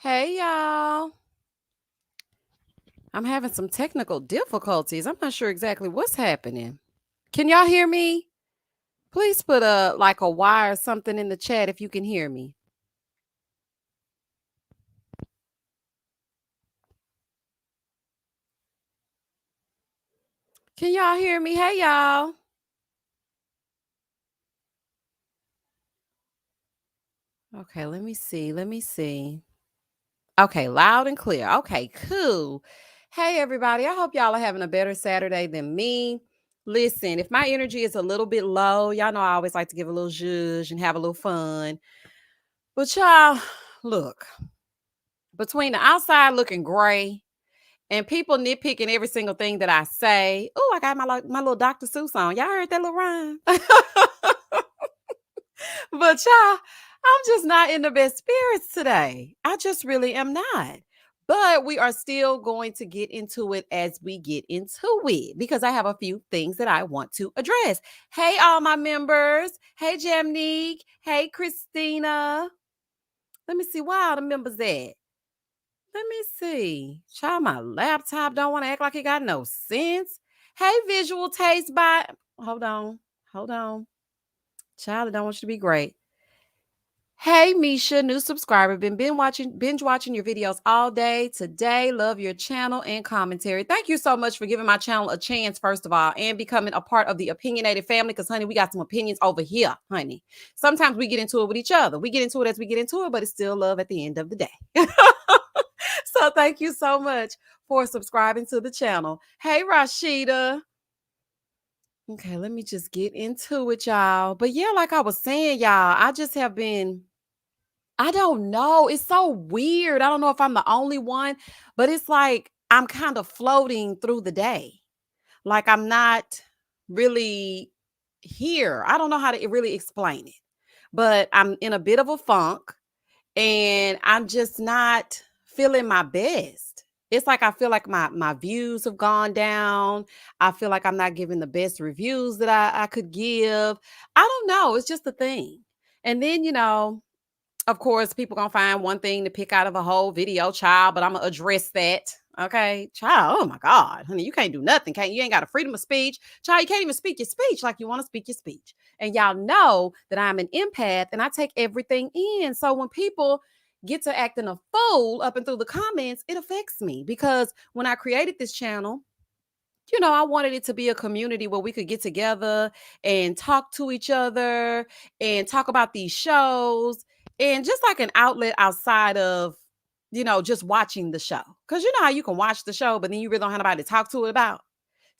Hey y'all. I'm having some technical difficulties. I'm not sure exactly what's happening. Can y'all hear me? Please put a Y or something in the chat if you can hear me. Can y'all hear me? Hey y'all. Okay, let me see. Let me see. Okay, loud and clear. Okay, cool. Hey everybody. I hope y'all are having a better Saturday than me. Listen, if my energy is a little bit low, y'all know I always like to give a little zhuzh and have a little fun. But y'all, look, between the outside looking gray and people nitpicking every single thing that I say. Oh, I got my little Dr. Seuss on. Y'all heard that little rhyme? But y'all, I'm just not in the best spirits today. I just really am not. But we are still going to get into it as we get into it because I have a few things that I want to address. Hey, all my members. Hey, Jamnique. Hey, Christina. Let me see. Where are the members at? Let me see. Child, my laptop don't want to act like it got no sense. Hey, visual taste by. Hold on. Hold on. Child, I don't want you to be great. Hey, Misha, new subscriber. Been binge watching your videos all day today. Love your channel and commentary. Thank you so much for giving my channel a chance, first of all, and becoming a part of the opinionated family. Because, honey, we got some opinions over here, honey. Sometimes we get into it with each other. We get into it as we get into it, but it's still love at the end of the day. So thank you so much for subscribing to the channel. Hey, Rashida. Okay, let me just get into it, y'all. But yeah, like I was saying, y'all, I just have been, I don't know. It's so weird. I don't know if I'm the only one, but it's like I'm kind of floating through the day. Like I'm not really here. I don't know how to really explain it, but I'm in a bit of a funk and I'm just not feeling my best. It's like I feel like my views have gone down. I feel like I'm not giving the best reviews that I could give. I don't know. It's just a thing. And then, of course, people gonna find one thing to pick out of a whole video, child, but I'm gonna address that. Okay, child. Oh my God, honey, you can't do nothing. Can't you ain't got a freedom of speech, child? You can't even speak your speech like you want to speak your speech. And y'all know that I'm an empath and I take everything in. So when people get to acting a fool up and through the comments, it affects me because when I created this channel, I wanted it to be a community where we could get together and talk to each other and talk about these shows and just like an outlet outside of, just watching the show. Because you know how you can watch the show, but then you really don't have anybody to talk to it about.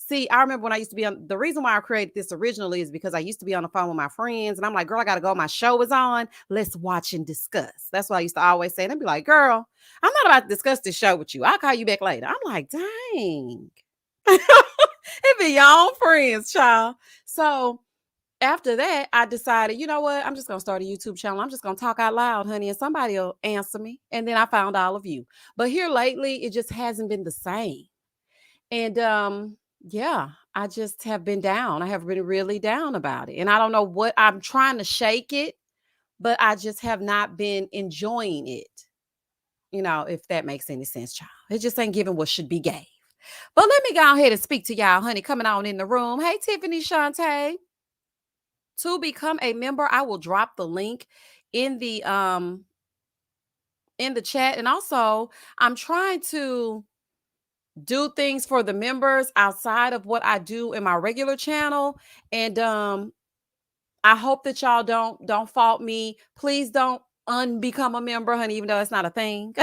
See, I remember when I used to be on the reason why I created this originally is because I used to be on the phone with my friends and I'm like, girl, I gotta go. My show is on. Let's watch and discuss. That's what I used to always say. And I'd be like, girl, I'm not about to discuss this show with you. I'll call you back later. I'm like, dang. It be your own friends, child. So after that, I decided, you know what? I'm just gonna start a YouTube channel. I'm just gonna talk out loud, honey, and somebody will answer me. And then I found all of you. But here lately, it just hasn't been the same. And yeah, I just have been down. I have been really down about it. And I don't know what I'm trying to shake it, but I just have not been enjoying it. If that makes any sense, child. It just ain't giving what should be gave. But let me go ahead and speak to y'all, honey, coming on in the room. Hey, Tiffany Shantae. To become a member, I will drop the link in the chat. And also, I'm trying to do things for the members outside of what I do in my regular channel. And I hope that y'all don't fault me. Please don't unbecome a member, honey, even though it's not a thing.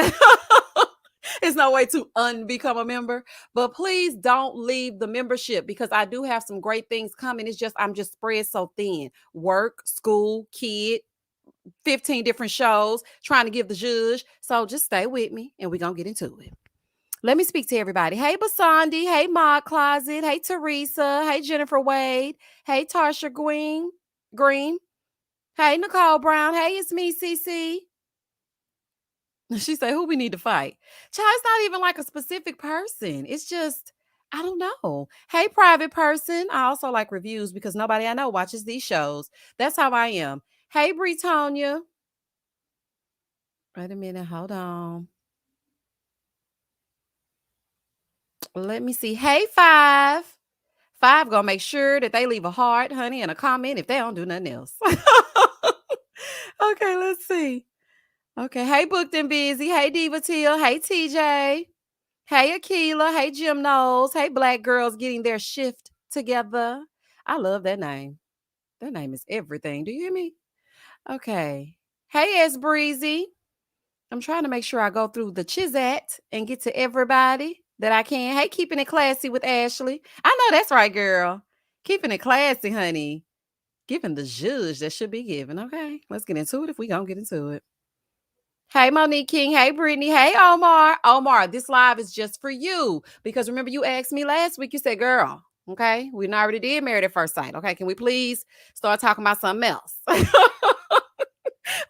It's no way to unbecome a member, but please don't leave the membership because I do have some great things coming. It's just I'm just spread so thin. Work, school, kid, 15 different shows, trying to give the zhuzh. So just stay with me and we're gonna get into it. Let me speak to everybody. Hey, Basandi. Hey, Mod Closet. Hey, Teresa. Hey, Jennifer Wade. Hey, Tarsha Green. Green. Hey, Nicole Brown. Hey, it's me, CC. She said, who we need to fight? Child, it's not even like a specific person. It's just, I don't know. Hey, private person. I also like reviews because nobody I know watches these shows. That's how I am. Hey, Bretonia. Wait a minute. Hold on. Let me see. Hey, Five. Five gonna make sure that they leave a heart, honey, and a comment if they don't do nothing else. Okay, let's see. Okay. Hey, Booked and Busy. Hey, Diva Teal. Hey, TJ. Hey, Akila. Hey, Jim Knowles. Hey, Black Girls Getting Their Shift Together. I love that name. That name is everything. Do you hear me? Okay. Hey, S Breezy. I'm trying to make sure I go through the Chizat and get to everybody that I can. Hey, keeping it classy with Ashley. I know that's right, girl. Keeping it classy, honey. Giving the judge that should be given. Okay, let's get into it if we gonna get into it. Hey, Monique King. Hey, Brittany. Hey, Omar. Omar, this live is just for you because remember you asked me last week. You said, "Girl, okay, we already did Married at First Sight. Okay, can we please start talking about something else?"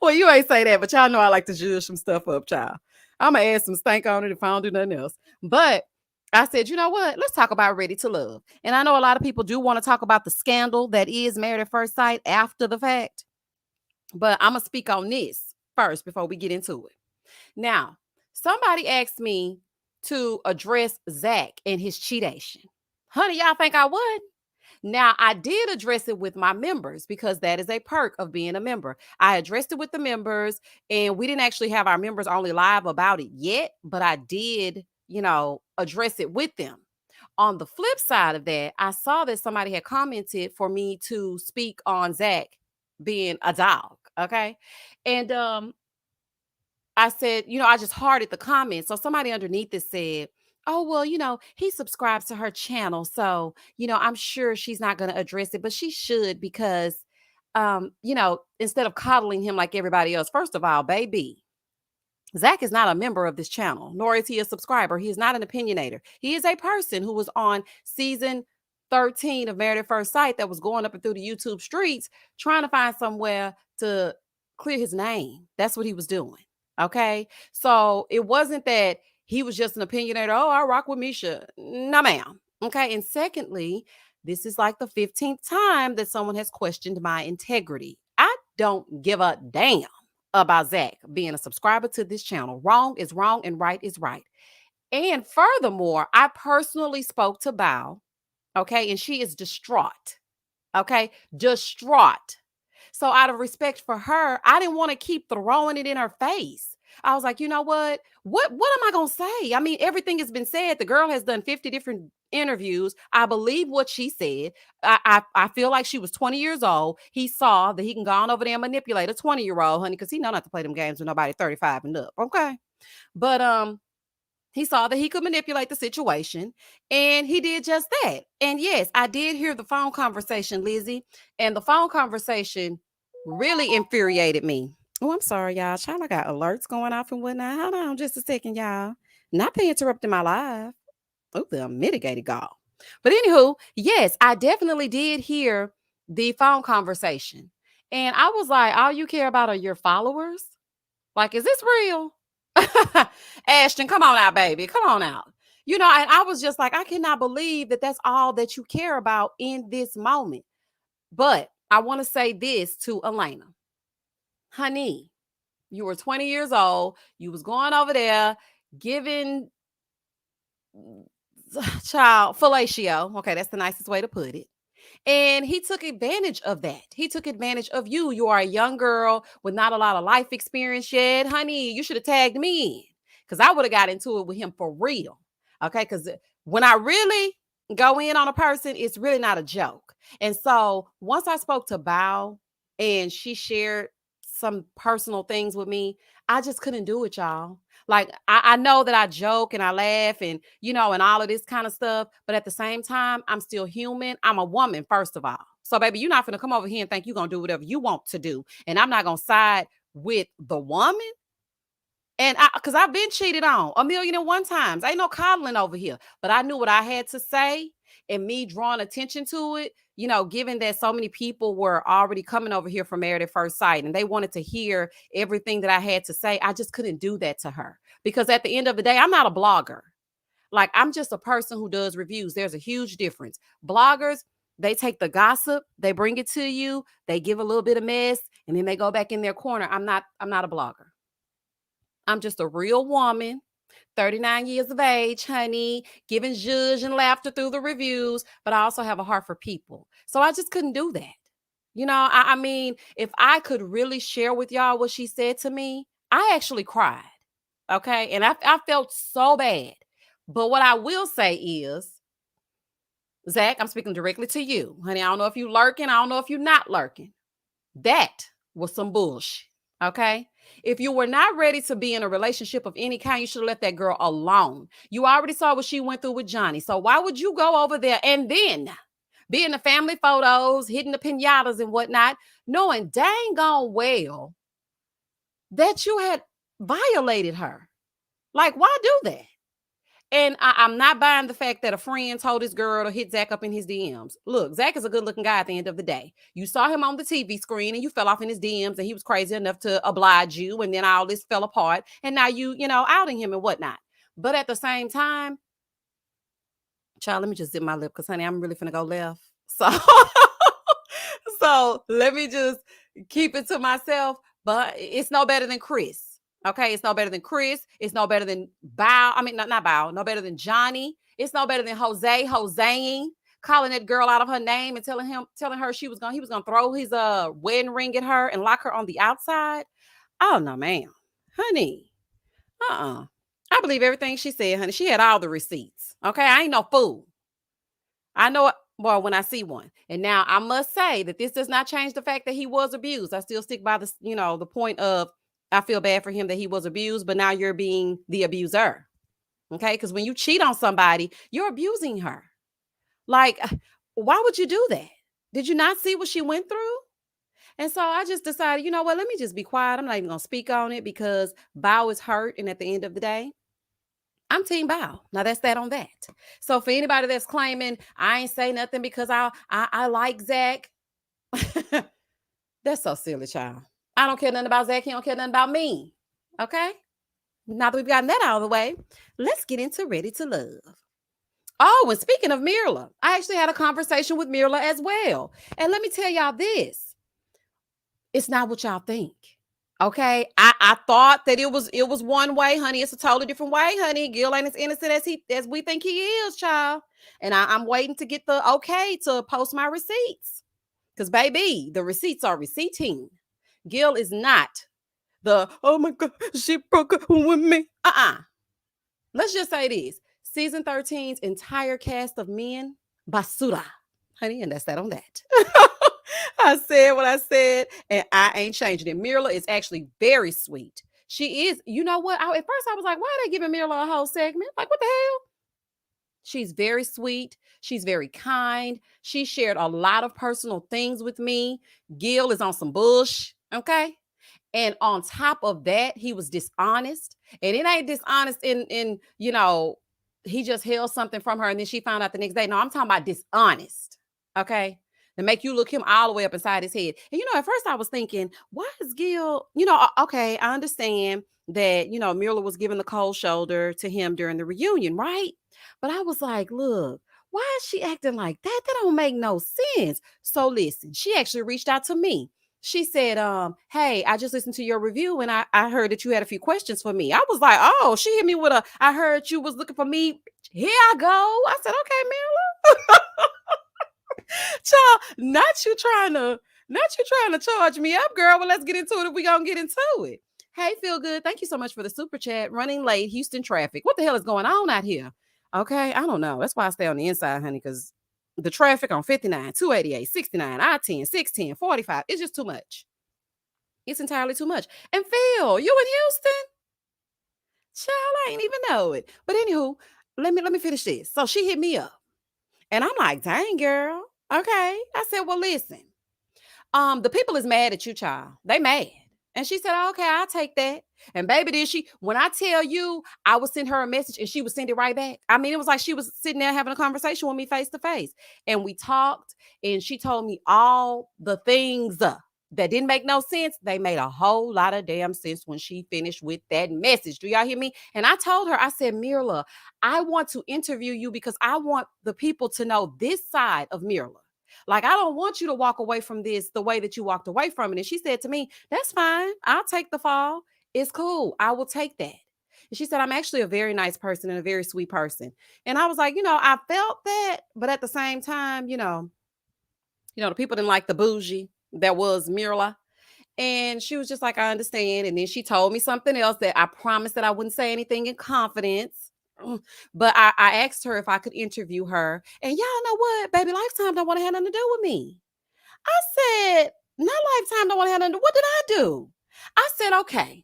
Well, you ain't say that, but y'all know I like to judge some stuff up, child. I'm gonna add some stank on it if I don't do nothing else. But I said, you know what? Let's talk about Ready to Love. And I know a lot of people do want to talk about the scandal that is Married at First Sight after the fact. But I'm gonna speak on this first before we get into it. Now, somebody asked me to address Zach and his cheatation. Honey, y'all think I would? Now, I did address it with my members because that is a perk of being a member. I addressed it with the members, and we didn't actually have our members only live about it yet, but I did, address it with them. On the flip side of that, I saw that somebody had commented for me to speak on Zach being a dog. Okay. And I said, I just hearted the comments. So somebody underneath it said, "Oh, well, he subscribes to her channel. So, I'm sure she's not going to address it, but she should because, instead of coddling him like everybody else, first of all, baby, Zach is not a member of this channel, nor is he a subscriber. He is not an opinionator. He is a person who was on season 13 of Married at First Sight that was going up and through the YouTube streets trying to find somewhere to clear his name. That's what he was doing. Okay. So it wasn't that he was just an opinionator. Oh, I rock with Misha. No, ma'am. Okay. And secondly, this is like the 15th time that someone has questioned my integrity. I don't give a damn about Zach being a subscriber to this channel. Wrong is wrong and right is right. And furthermore, I personally spoke to Bao, okay, and she is distraught, okay, distraught. So out of respect for her, I didn't want to keep throwing it in her face. I was like, you know what? What am I gonna say? I mean, everything has been said. The girl has done 50 different interviews. I believe what she said. I feel like she was 20 years old. He saw that he can go on over there and manipulate a 20-year-old, honey, because he know not to play them games with nobody 35 and up. Okay. But he saw that he could manipulate the situation and he did just that. And yes, I did hear the phone conversation, Lizzie, and the phone conversation really infuriated me. Oh, I'm sorry, y'all. Child, I got alerts going off and whatnot. Hold on just a second, y'all. Not pay interrupting my live. Oh, the mitigated gall. But anywho, yes, I definitely did hear the phone conversation. And I was like, all you care about are your followers? Like, is this real? Ashton, come on out, baby. Come on out. And I was just like, I cannot believe that that's all that you care about in this moment. But I want to say this to Elena. Honey, you were 20 years old. You was going over there giving child fellatio. Okay, that's the nicest way to put it. And he took advantage of that. He took advantage of you. You are a young girl with not a lot of life experience yet. Honey, you should have tagged me in because I would have got into it with him for real. Okay, because when I really go in on a person, it's really not a joke. And so once I spoke to Bao and she shared some personal things with me, I just couldn't do it, y'all. Like, I know that I joke and I laugh and, and all of this kind of stuff. But at the same time, I'm still human. I'm a woman, first of all. So, baby, you're not going to come over here and think you're going to do whatever you want to do. And I'm not going to side with the woman. And because I've been cheated on 1,000,001 times. Ain't no coddling over here. But I knew what I had to say and me drawing attention to it, given that so many people were already coming over here for Married at First Sight and they wanted to hear everything that I had to say. I just couldn't do that to her because at the end of the day, I'm not a blogger. Like, I'm just a person who does reviews. There's a huge difference. Bloggers, they take the gossip, they bring it to you, they give a little bit of mess, and then they go back in their corner. I'm not a blogger. I'm just a real woman, 39 years of age, honey, giving zhuzh and laughter through the reviews, but I also have a heart for people. So I just couldn't do that. I mean, if I could really share with y'all what she said to me, I actually cried. Okay. And I felt so bad. But what I will say is, Zach, I'm speaking directly to you. Honey, I don't know if you lurking. I don't know if you're not lurking. That was some bullshit. Okay. If you were not ready to be in a relationship of any kind, you should have left that girl alone. You already saw what she went through with Johnny. So why would you go over there and then be in the family photos, hitting the pinatas and whatnot, knowing dang gone well that you had violated her? Like, why do that? And I'm not buying the fact that a friend told this girl to hit Zach up in his DMs. Look, Zach is a good looking guy at the end of the day. You saw him on the TV screen and you fell off in his DMs and he was crazy enough to oblige you. And then all this fell apart. And now outing him and whatnot. But at the same time, child, let me just zip my lip because, honey, I'm really finna go left. So, so let me just keep it to myself. But it's no better than Chris. Okay, it's no better than Chris. It's no better than Bow. I mean, not Bow. No better than Johnny. It's no better than Joseing, calling that girl out of her name and telling her he was gonna throw his wedding ring at her and lock her on the outside. Oh no, ma'am, honey. I believe everything she said, honey. She had all the receipts. Okay, I ain't no fool. I know it. Well, when I see one. And now I must say that this does not change the fact that he was abused. I still stick by the point of I feel bad for him that he was abused, but now you're being the abuser. Okay? Because when you cheat on somebody, you're abusing her. Like, why would you do that? Did you not see what she went through? And so I just decided, you know what? Let me just be quiet. I'm not even going to speak on it because Bow is hurt. And at the end of the day, I'm Team Bow. Now that's that on that. So for anybody that's claiming I ain't say nothing because I like Zach, that's so silly, child. I don't care nothing about Zach. He don't care nothing about me. Okay? Now that we've gotten that out of the way, let's get into Ready to Love. Oh, and speaking of Mirla, I actually had a conversation with Mirla as well. And let me tell y'all this. It's not what y'all think. Okay. I thought that it was one way, honey. It's a totally different way, honey. Gil ain't as innocent as we think he is, child. And I'm waiting to get the okay to post my receipts. Because baby, the receipts are receipting. Gil is not oh my God, she broke up with me. Let's just say this. Season 13's entire cast of men, basura. Honey, and that's that on that. I said what I said, and I ain't changing it. Mirla is actually very sweet. She is, you know what? At first I was like, why are they giving Mirla a whole segment? Like, what the hell? She's very sweet. She's very kind. She shared a lot of personal things with me. Gil is on some bush, okay? And on top of that, he was dishonest. And it ain't dishonest in he just held something from her and then she found out the next day. No, I'm talking about dishonest. Okay. To make you look him all the way up inside his head. And at first I was thinking, why is Gil, okay, I understand that, Mirla was giving the cold shoulder to him during the reunion, right? But I was like, look, why is she acting like that? That don't make no sense. So listen, she actually reached out to me. She said, hey, I just listened to your review and I heard that you had a few questions for me. I was like, oh, she hit me with I heard you was looking for me. Here I go. I said, okay, Mirla. Child, not you trying to charge me up, girl. Well, let's get into it if we gonna get into it. Hey, feel good. Thank you so much for the super chat. Running late, Houston traffic. What the hell is going on out here? Okay, I don't know. That's why I stay on the inside, honey, because the traffic on 59, 288, 69, I-10, 610, 45, it's just too much. It's entirely too much. And Phil, you in Houston? Child, I ain't even know it. But anywho, let me finish this. So she hit me up. And I'm like, dang, girl. Okay. I said, well, listen. The people is mad at you, child. They mad. And she said, oh, okay, I'll take that. And baby, did she, when I tell you, I would send her a message and she would send it right back. I mean, it was like she was sitting there having a conversation with me face to face. And we talked and she told me all the things that didn't make no sense. They made a whole lot of damn sense when she finished with that message. Do y'all hear me? And I told her, I said, Mirla, I want to interview you because I want the people to know this side of Mirla. Like, I don't want you to walk away from this the way that you walked away from it. And she said to me, that's fine. I'll take the fall. It's cool. I will take that. And she said, I'm actually a very nice person and a very sweet person. And I was like, I felt that, but at the same time, the people didn't like the bougie that was Mirla. And she was just like, I understand. And then she told me something else that I promised that I wouldn't say anything in confidence. Mm. But I asked her if I could interview her. And y'all know what? Baby Lifetime don't want to have nothing to do with me. I said, not Lifetime don't want to have nothing to do. What did I do? I said, okay.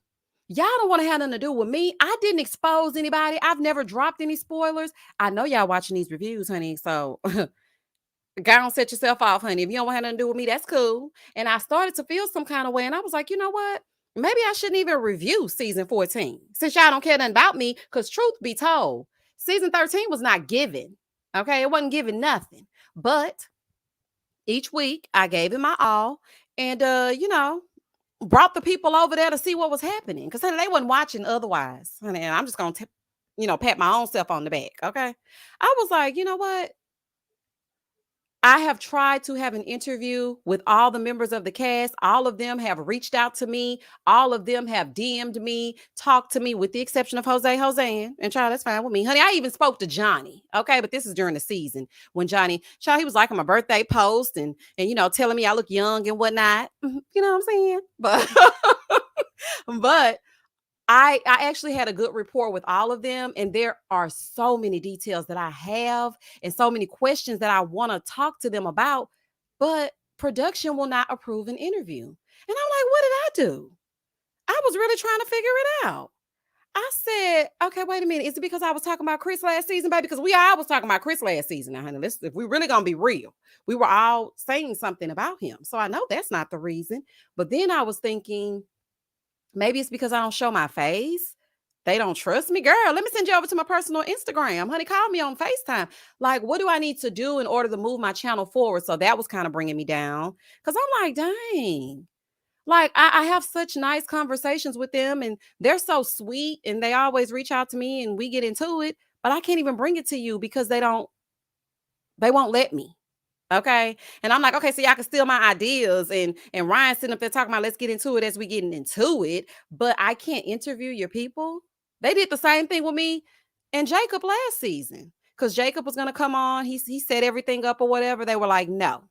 Y'all don't want to have nothing to do with me. I didn't expose anybody. I've never dropped any spoilers. I know y'all watching these reviews, honey. So go on, set yourself off, honey. If you don't want to have nothing to do with me, that's cool. And I started to feel some kind of way. And I was like, you know what? Maybe I shouldn't even review season 14 since y'all don't care nothing about me. Because truth be told, season 13 was not given. Okay. It wasn't giving nothing. But each week I gave it my all and, brought the people over there to see what was happening. Because, honey, they wasn't watching otherwise. Honey, and I'm just going to, pat my own self on the back. Okay. I was like, you know what? I have tried to have an interview with all the members of the cast. All of them have reached out to me. All of them have DM'd me, talked to me, with the exception of Jose. And child, that's fine with me. Honey, I even spoke to Johnny. Okay, but this is during the season when child, he was liking my birthday post and telling me I look young and whatnot. You know what I'm saying? But but I actually had a good rapport with all of them, and there are so many details that I have and so many questions that I want to talk to them about, but production will not approve an interview. And I'm like, what did I do? I was really trying to figure it out. I said, okay, wait a minute. Is it because I was talking about Chris last season, baby? Because I was talking about Chris last season. Now, honey, if we really gonna be real, we were all saying something about him. So I know that's not the reason. But then I was thinking, maybe it's because I don't show my face. They don't trust me. Girl, let me send you over to my personal Instagram. Honey, call me on FaceTime. Like, what do I need to do in order to move my channel forward? So that was kind of bringing me down. Because I'm like, dang. Like, I have such nice conversations with them, and they're so sweet, and they always reach out to me, and we get into it. But I can't even bring it to you because they won't let me. Okay. And I'm like, okay, so y'all can steal my ideas. And Ryan sitting up there talking about let's get into it as we getting into it. But I can't interview your people. They did the same thing with me and Jacob last season. Because Jacob was gonna come on. He set everything up or whatever. They were like, no.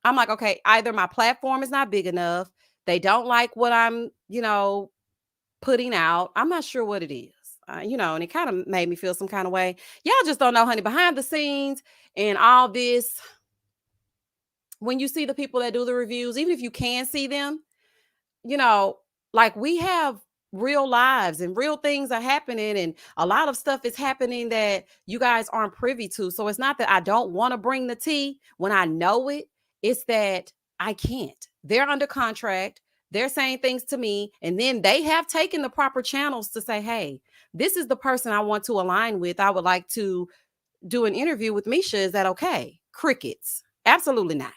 I'm like, okay, either my platform is not big enough. They don't like what I'm, putting out. I'm not sure what it is. And it kind of made me feel some kind of way. Y'all just don't know, honey, behind the scenes and all this, when you see the people that do the reviews, even if you can see them, you know, like we have real lives and real things are happening and a lot of stuff is happening that you guys aren't privy to. So it's not that I don't want to bring the tea when I know it. It's that I can't. They're under contract. They're saying things to me, and then they have taken the proper channels to say, hey, this is the person I want to align with. I would like to do an interview with Misha. Is that okay? Crickets. Absolutely not.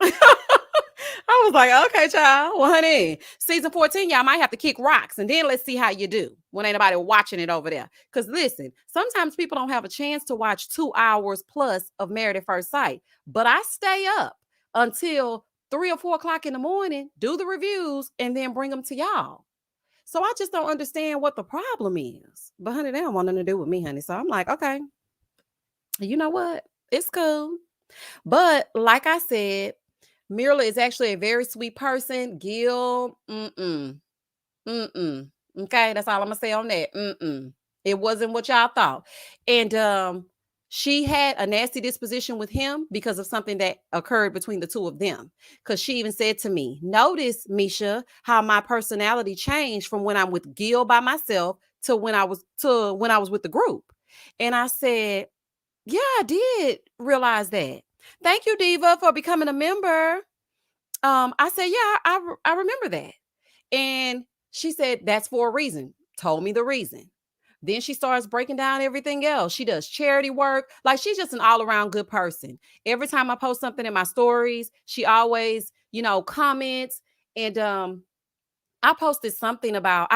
I was like, okay, child. Well, honey, season 14, y'all might have to kick rocks and then let's see how you do when ain't nobody watching it over there. Because listen, sometimes people don't have a chance to watch 2 hours plus of Married at First Sight. But I stay up until 3 or 4 o'clock in the morning, do the reviews, and then bring them to y'all. So I just don't understand what the problem is. But honey, they don't want nothing to do with me, honey. So I'm like, okay, you know what? It's cool. But like I said, Mirla is actually a very sweet person. Gil, mm-mm. Okay, that's all I'm gonna say on that. It wasn't what y'all thought. And she had a nasty disposition with him because of something that occurred between the two of them. Because she even said to me, notice, Misha, how my personality changed from when I'm with Gil by myself to when I was with the group. And I said, yeah, I did realize that. Thank you, Diva, for becoming a member. I said, yeah, I remember that. And she said, that's for a reason. Told me the reason. Then she starts breaking down everything else. She does charity work. Like, she's just an all-around good person. Every time I post something in my stories, she always, comments. And I posted something about,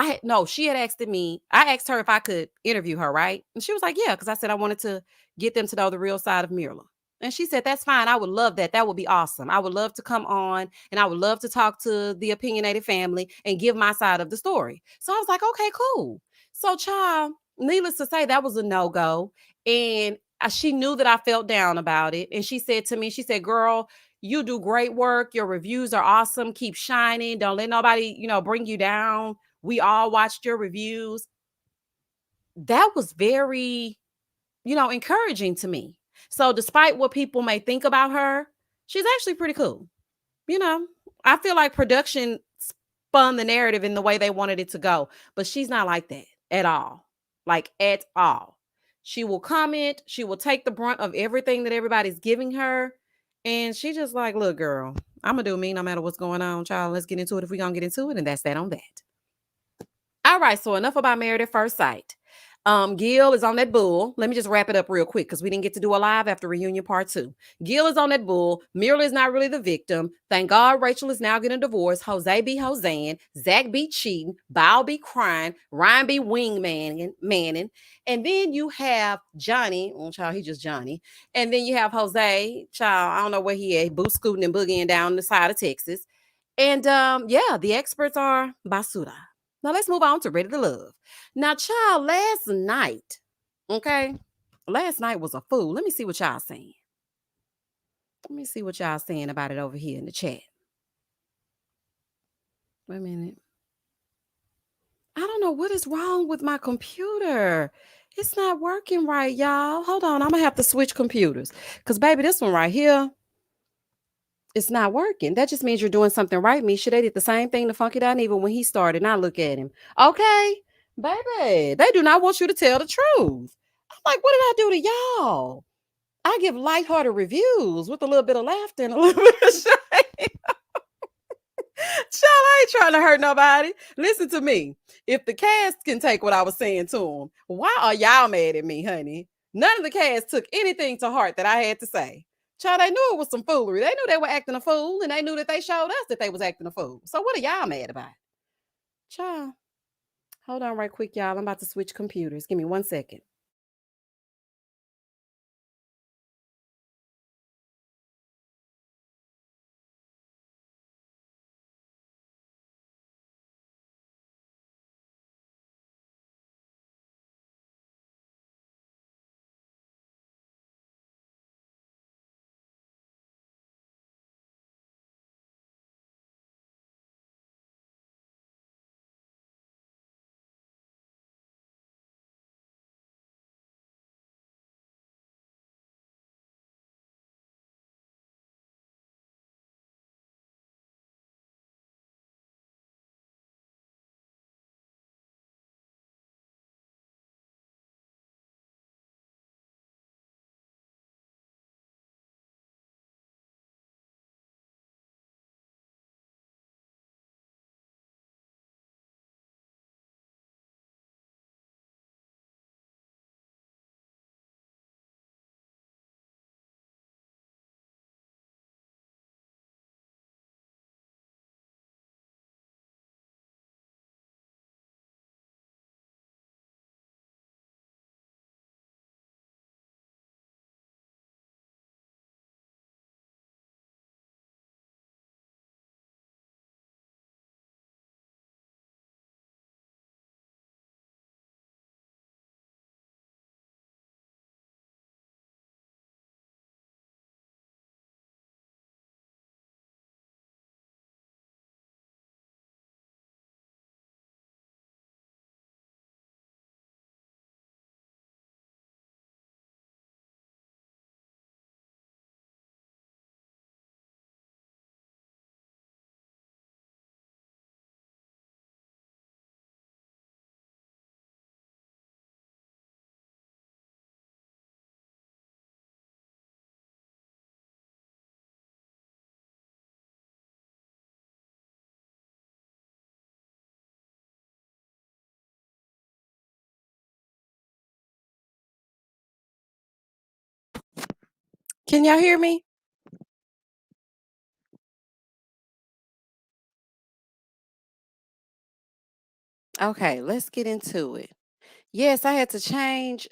she had asked me, I asked her if I could interview her, right? And she was like, yeah, because I said I wanted to get them to know the real side of Mirla. And she said, "That's fine. I would love that. That would be awesome. I would love to come on and I would love to talk to the opinionated family and give my side of the story." So I was like, "Okay, cool." So, child, needless to say, that was a no go. And she knew that I felt down about it. And she said to me, she said, "Girl, you do great work. Your reviews are awesome. Keep shining. Don't let nobody, bring you down. We all watched your reviews." That was very, encouraging to me. So despite what people may think about her, she's actually pretty cool. You know, I feel like production spun the narrative in the way they wanted it to go, but she's not like that at all. Like at all. She will comment, she will take the brunt of everything that everybody's giving her. And she just like, "Look, girl, I'm gonna do me no matter what's going on, child. Let's get into it if we're gonna get into it." And that's that on that. All right, so enough about Married at First Sight. Gil is on that bull. Let me just wrap it up real quick because we didn't get to do a live after reunion part 2. Gil is on that bull. Mira is not really the victim. Thank God Rachel is now getting a divorce. Jose be Hoseing. Zach be cheating. Bao be crying. Ryan be manning. And then you have Johnny. Oh, child, he just Johnny. And then you have Jose. Child, I don't know where he at. Boot scooting and boogieing down the side of Texas. And yeah, the experts are basura. Now let's move on to Ready to Love. Now, child, last night, okay, last night was a fool. Let me see what y'all saying. Let me see what y'all saying about it over here in the chat. Wait a minute. I don't know what is wrong with my computer. It's not working right, y'all. Hold on, I'm gonna have to switch computers. Cause baby, this one right here, it's not working. That just means you're doing something right, Misha. They did the same thing to Funky Dineva when he started. Now look at him. Okay, baby, they do not want you to tell the truth. I'm like, what did I do to y'all? I give lighthearted reviews with a little bit of laughter and a little bit of shame. Child, I ain't trying to hurt nobody. Listen to me. If the cast can take what I was saying to them, why are y'all mad at me, honey? None of the cast took anything to heart that I had to say. Child, they knew it was some foolery. They knew they were acting a fool, and they knew that they showed us that they was acting a fool. So what are y'all mad about? Child, hold on right quick, y'all. I'm about to switch computers. Give me 1 second. Can y'all hear me? Okay, let's get into it. Yes, I had to change.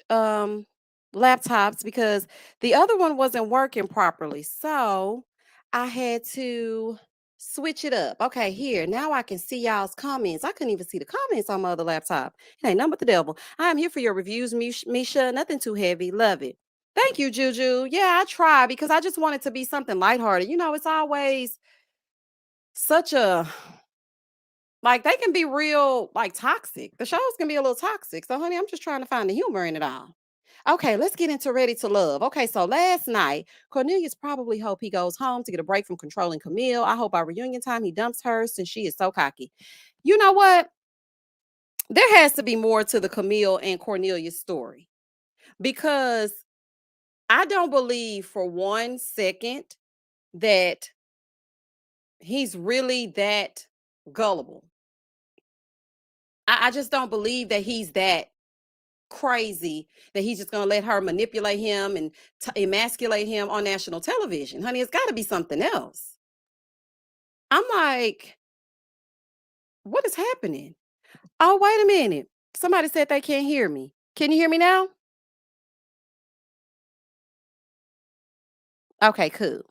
laptops because the other one wasn't working properly. So I had to switch it up. Okay, here. Now I can see y'all's comments. I couldn't even see the comments on my other laptop. It ain't nothing but the devil. I am here for your reviews, Misha. Nothing too heavy. Love it. Thank you, Juju. Yeah, I try because I just want it to be something lighthearted. It's always such a like they can be real like toxic. The shows can be a little toxic. So, honey, I'm just trying to find the humor in it all. Okay, let's get into Ready to Love. Okay, so last night, Cornelius probably hope he goes home to get a break from controlling Camille. I hope by reunion time he dumps her since she is so cocky. You know what? There has to be more to the Camille and Cornelius story because I don't believe for 1 second that he's really that gullible. I just don't believe that he's that crazy that he's just going to let her manipulate him and emasculate him on national television. Honey, it's got to be something else. I'm like, what is happening? Oh, wait a minute. Somebody said they can't hear me. Can you hear me now? Okay, cool.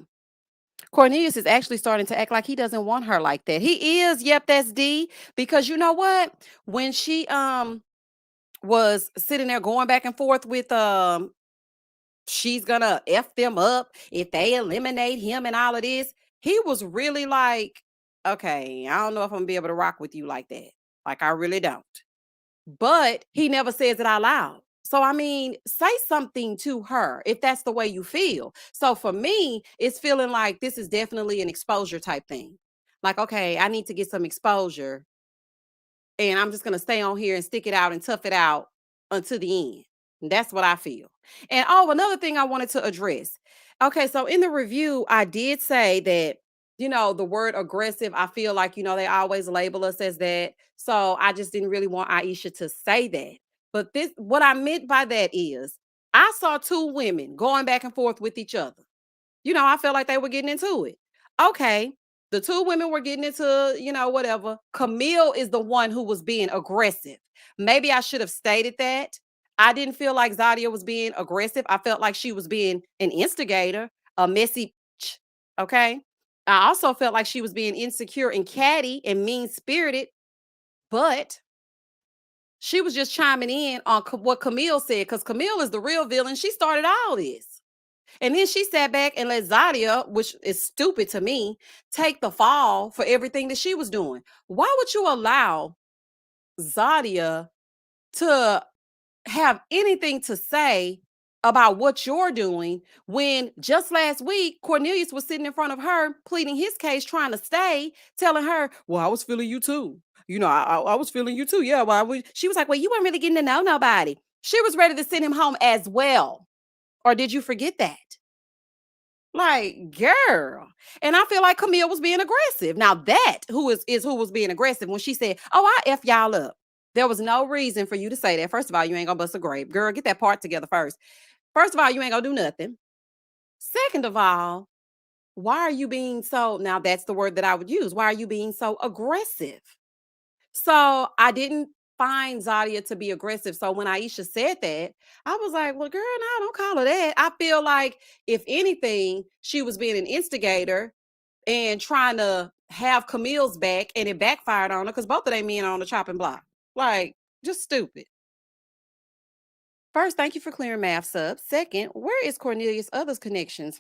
Cornelius is actually starting to act like he doesn't want her like that. He is. Yep, that's D. Because you know what? When she was sitting there going back and forth with she's gonna F them up if they eliminate him and all of this. He was really like, okay, I don't know if I'm gonna be able to rock with you like that. Like, I really don't. But he never says it out loud. So, I mean, say something to her if that's the way you feel. So, for me, it's feeling like this is definitely an exposure type thing. Like, okay, I need to get some exposure and I'm just gonna stay on here and stick it out and tough it out until the end. That's what I feel. And oh, another thing I wanted to address. Okay, so in the review, I did say that, the word aggressive, I feel like, they always label us as that. So I just didn't really want Aisha to say that. But what I meant by that is I saw two women going back and forth with each other. I felt like they were getting into it. Okay. The two women were getting into, whatever. Camille is the one who was being aggressive. Maybe I should have stated that. I didn't feel like Zadia was being aggressive. I felt like she was being an instigator, a messy, okay? I also felt like she was being insecure and catty and mean spirited, but she was just chiming in on what Camille said because Camille is the real villain. She started all this. And then she sat back and let Zadia, which is stupid to me, take the fall for everything that she was doing. Why would you allow Zadia to have anything to say about what you're doing when just last week Cornelius was sitting in front of her pleading his case, trying to stay, telling her, "Well, I was feeling you too. I was feeling you too. Yeah, she was like, well, you weren't really getting to know nobody. She was ready to send him home as well. Or did you forget that? Like, girl. And I feel like Camille was being aggressive. Now that who is who was being aggressive when she said, "Oh, I F y'all up." There was no reason for you to say that. First of all, you ain't gonna bust a grape. Girl, get that part together first. First of all, you ain't gonna do nothing. Second of all, why are you being so now that's the word that I would use. Why are you being so aggressive? So I didn't find Zadia to be aggressive. So when Aisha said that, I was like, well, girl, no, don't call her that. I feel like if anything, she was being an instigator and trying to have Camille's back, and it backfired on her because both of them men are on the chopping block. Like, just stupid. First, thank you for clearing maths up. Second, where is Cornelius' others connections?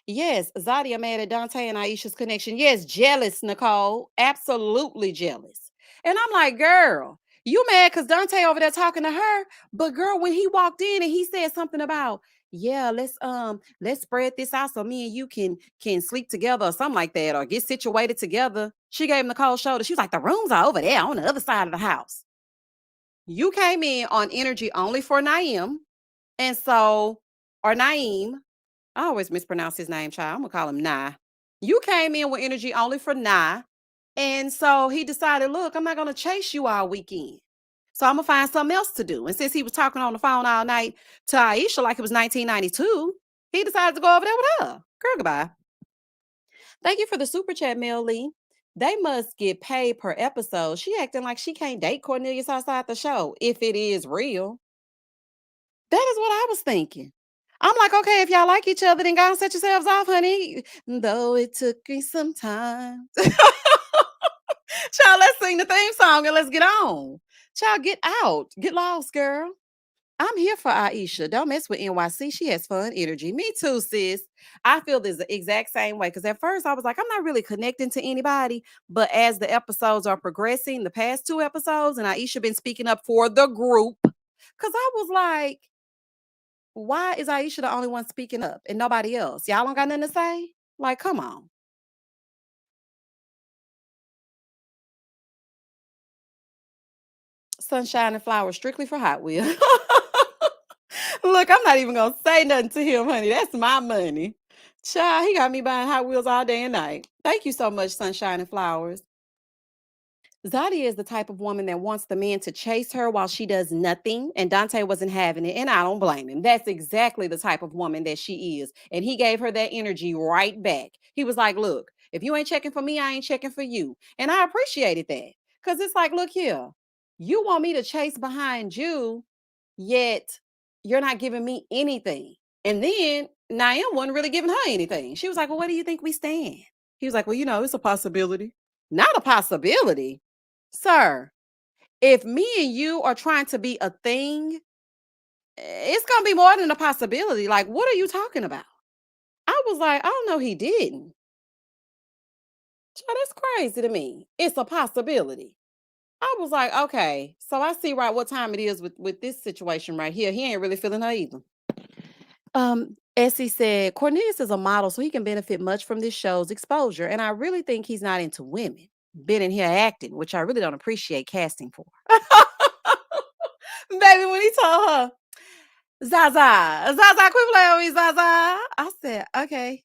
Yes, Zadia mad at Dante and Aisha's connection. Yes, jealous, Nicole. Absolutely jealous. And I'm like, girl, you mad because Dante over there talking to her. But girl, when he walked in and he said something about, yeah, let's spread this out so me and you can sleep together or something like that, or get situated together. She gave him the cold shoulder. She was like, the rooms are over there on the other side of the house. You came in on energy only for Naeem. And so, or Naeem, I always mispronounce his name, child. I'm gonna call him Nah. You came in with energy only for Nah. And so he decided, look, I'm not gonna chase you all weekend. So I'm gonna find something else to do. And since he was talking on the phone all night to Aisha like it was 1992, he decided to go over there with her. Girl, goodbye. Thank you for the super chat, Mel Lee. They must get paid per episode. She acting like she can't date Cornelius outside the show if it is real. That is what I was thinking. I'm like, okay, if y'all like each other, then go and set yourselves off, honey. Though it took me some time. Child, let's sing the theme song and let's get on. Child, get out. Get lost, girl. I'm here for Aisha. Don't mess with NYC. She has fun energy. Me too, sis. I feel this the exact same way. Because at first I was like, I'm not really connecting to anybody. But as the episodes are progressing, the past two episodes, and Aisha been speaking up for the group. Because I was like, why is Aisha the only one speaking up and nobody else? Y'all don't got nothing to say? Like, come on. Sunshine and flowers strictly for Hot Wheels. Look, I'm not even gonna say nothing to him, honey. That's my money. Child, he got me buying Hot Wheels all day and night. Thank you so much, Sunshine and Flowers. Zadia is the type of woman that wants the man to chase her while she does nothing, and Dante wasn't having it, and I don't blame him. That's exactly the type of woman that she is, and he gave her that energy right back. He was like, "Look, if you ain't checking for me, I ain't checking for you," and I appreciated that because it's like, look here, you want me to chase behind you, yet you're not giving me anything. And then Naim wasn't really giving her anything. She was like, "Well, where do you think we stand?" He was like, "Well, it's a possibility." Not a possibility. Sir, if me and you are trying to be a thing, it's gonna be more than a possibility. Like, what are you talking about? I was like, "Oh no, he didn't." Child, that's crazy to me. It's a possibility. I was like, okay, so I see right what time it is with this situation right here. He ain't really feeling her either. Essie said Cornelius is a model, so he can benefit much from this show's exposure. And I really think he's not into women. Been in here acting, which I really don't appreciate casting for. Baby, when he told her, Zaza, Zaza, quit playing with me, Zaza. I said, okay.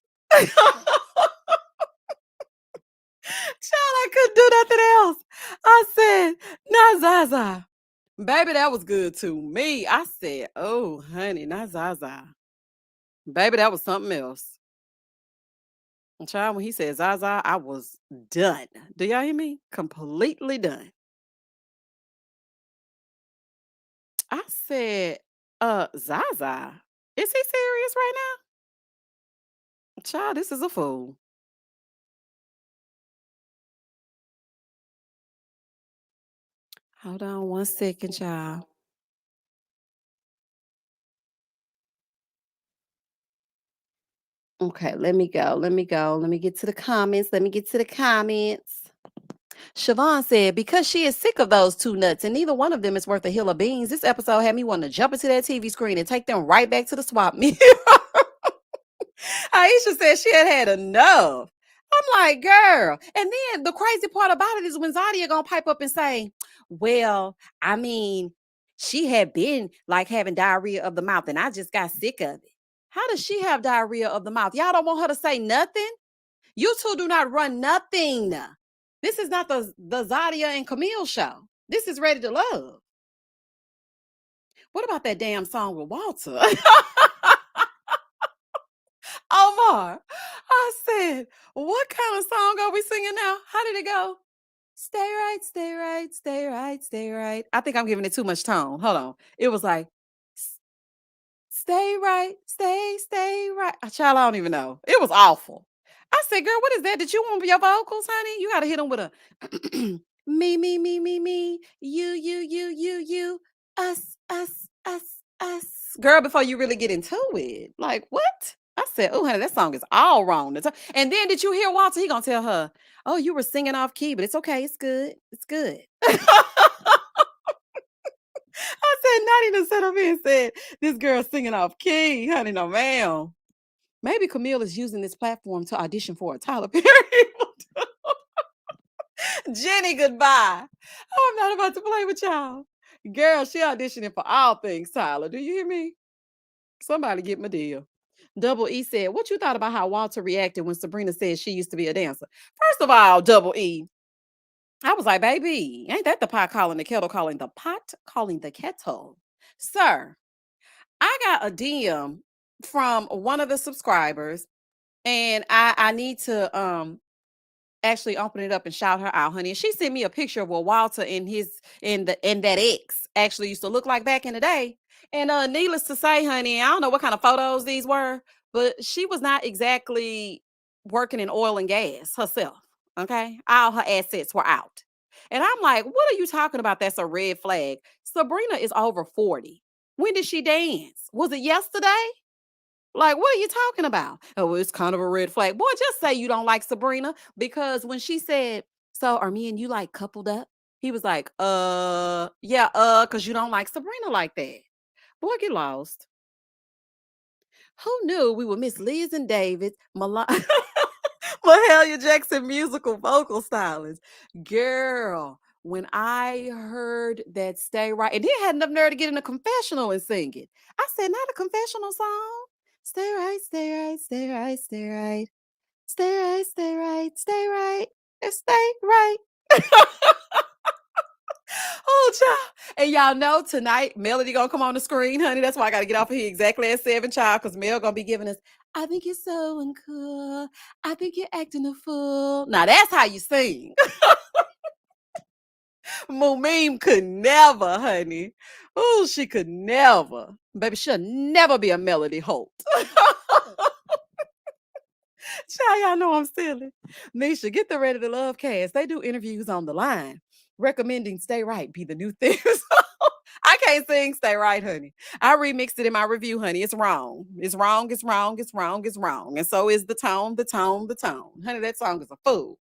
Child, I couldn't do nothing else. I said, not Zaza. Baby, that was good to me. I said, oh, honey, not Zaza. Baby, that was something else. Child, when he said Zaza, I was done. Do y'all hear me? Completely done. I said, Zaza, is he serious right now? Child, this is a fool. Hold on one second, child. Okay, let me go. Let me go. Let me get to the comments. Let me get to the comments. Siobhan said, because she is sick of those two nuts and neither one of them is worth a hill of beans, this episode had me wanting to jump into that TV screen and take them right back to the swap meet. Aisha said she had had enough. I'm like, girl. And then the crazy part about it is when Zadia gonna pipe up and say, well, I mean, she had been like having diarrhea of the mouth and I just got sick of it. How does she have diarrhea of the mouth? Y'all don't want her to say nothing? You two do not run nothing. This is not the Zadia and Camille show. This is Ready to Love. What about that damn song with Walter? Omar, I said, what kind of song are we singing now? How did it go? Stay right, stay right, stay right, stay right. I think I'm giving it too much tone. Hold on. It was like, stay right, stay right. Child, I don't even know. It was awful. I said, girl, what is that? Did you want your vocals, honey? You got to hit them with a me, you, us. Girl, before you really get into it. Like, what? I said, oh, honey, that song is all wrong. And then did you hear Walter? He gonna tell her, oh, you were singing off key, but it's okay. It's good. It's good. I said, not even set up here and said, this girl singing off key. Honey, no, ma'am. Maybe Camille is using this platform to audition for a Tyler Perry. Jenny, goodbye. Oh, I'm not about to play with y'all. Girl, she auditioning for all things, Tyler. Do you hear me? Somebody get my deal. Double E said, what you thought about how Walter reacted when Sabrina said she used to be a dancer? First of all, Double E, I was like, baby, ain't that the pot calling the kettle calling the pot calling the kettle? Sir, I got a DM from one of the subscribers, and I need to actually open it up and shout her out, honey. And she sent me a picture of what Walter and that ex actually used to look like back in the day. And needless to say, honey, I don't know what kind of photos these were, but she was not exactly working in oil and gas herself. Okay. All her assets were out. And I'm like, what are you talking about? That's a red flag. Sabrina is over 40. When did she dance? Was it yesterday? Like, what are you talking about? Oh, it's kind of a red flag. Boy, just say you don't like Sabrina because when she said, so are me and you like coupled up? He was like, yeah, because you don't like Sabrina like that. Boy, get lost. Who knew we would miss Liz and David, Mahalia Jackson musical vocal stylist? Girl, when I heard that Stay Right, and then had enough nerve to get in a confessional and sing it. I said, not a confessional song. Stay right, stay right, stay right, stay right. Stay right, stay right, stay right, and stay right. Oh, child. And y'all know tonight, Melody gonna come on the screen, honey. That's why I gotta get off of here exactly at 7, child, because Mel gonna be giving us, I think you're so uncool. I think you're acting a fool. Now that's how you sing. Mumeem could never, honey. Oh, she could never. Baby, she'll never be a Melody Holt. Child, y'all know I'm silly. Nisha, get the Ready to Love cast. They do interviews on the line, recommending Stay Right be the new thing. I can't sing Stay Right, honey. I remixed it in my review, honey. It's wrong. It's wrong. It's wrong. It's wrong. It's wrong. And so is the tone, the tone, the tone. Honey, that song is a fool.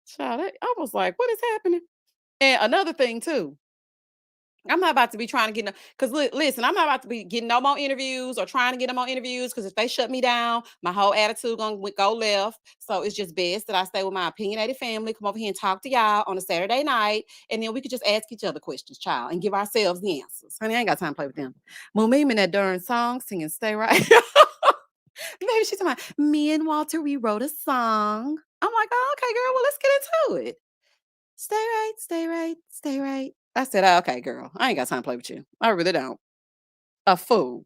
Child, I was like, what is happening? And another thing, too. I'm not about to be trying to get no, because listen, I'm not about to be getting no more interviews or trying to get no more interviews because if they shut me down, my whole attitude gonna go left. So it's just best that I stay with my opinionated family, come over here and talk to y'all on a Saturday night, and then we could just ask each other questions, child, and give ourselves the answers. Honey, I ain't got time to play with them. Mumeem in that darn song singing "Stay Right." Maybe she's talking about me and Walter. We wrote a song. I'm like, oh, okay, girl. Well, let's get into it. Stay right, stay right, stay right. I said, "Oh, okay, girl. I ain't got time to play with you. I really don't." A fool.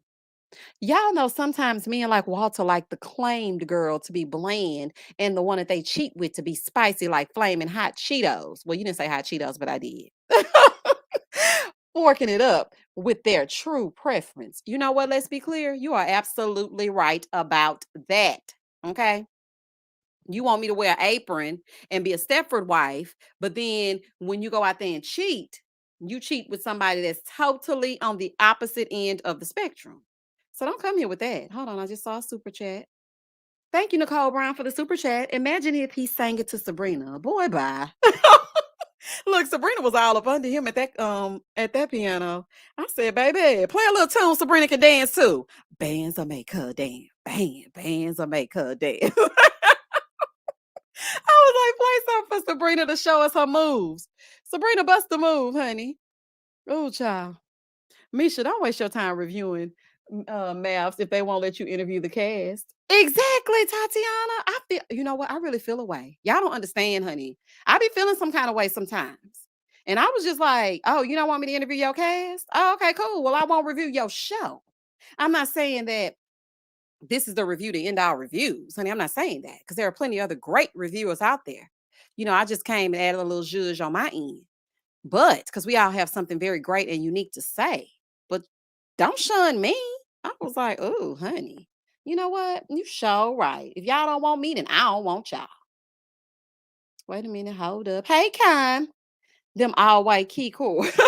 Y'all know sometimes men like Walter like the claimed girl to be bland and the one that they cheat with to be spicy like flaming hot Cheetos. Well, you didn't say hot Cheetos, but I did. Forking it up with their true preference. You know what? Let's be clear. You are absolutely right about that. Okay. You want me to wear an apron and be a Stepford wife, but then when you go out there and cheat, you cheat with somebody that's totally on the opposite end of the spectrum. So don't come here with that. Hold on, I just saw a super chat. Thank you, Nicole Brown, for the super chat. Imagine if he sang it to Sabrina. Boy, bye. Look, Sabrina was all up under him at that piano. I said, baby, play a little tune Sabrina can dance to. Bands will make her dance. Bands will make her dance. I was like, play something for Sabrina to show us her moves. Sabrina, bust the move, honey. Oh, child. Misha, don't waste your time reviewing maps if they won't let you interview the cast. Exactly, Tatiana. I feel, you know what? I really feel a way. Y'all don't understand, honey. I be feeling some kind of way sometimes. And I was just like, oh, you don't want me to interview your cast? Oh, okay, cool. Well, I won't review your show. I'm not saying that this is the review to end all reviews, honey. I'm not saying that because there are plenty of other great reviewers out there. I just came and added a little zhuzh on my end. But because we all have something very great and unique to say, but don't shun me. I was like, oh, honey, you know what? You show right. If y'all don't want me, then I don't want y'all. Wait a minute, hold up. Hey, Con, them all white key chords.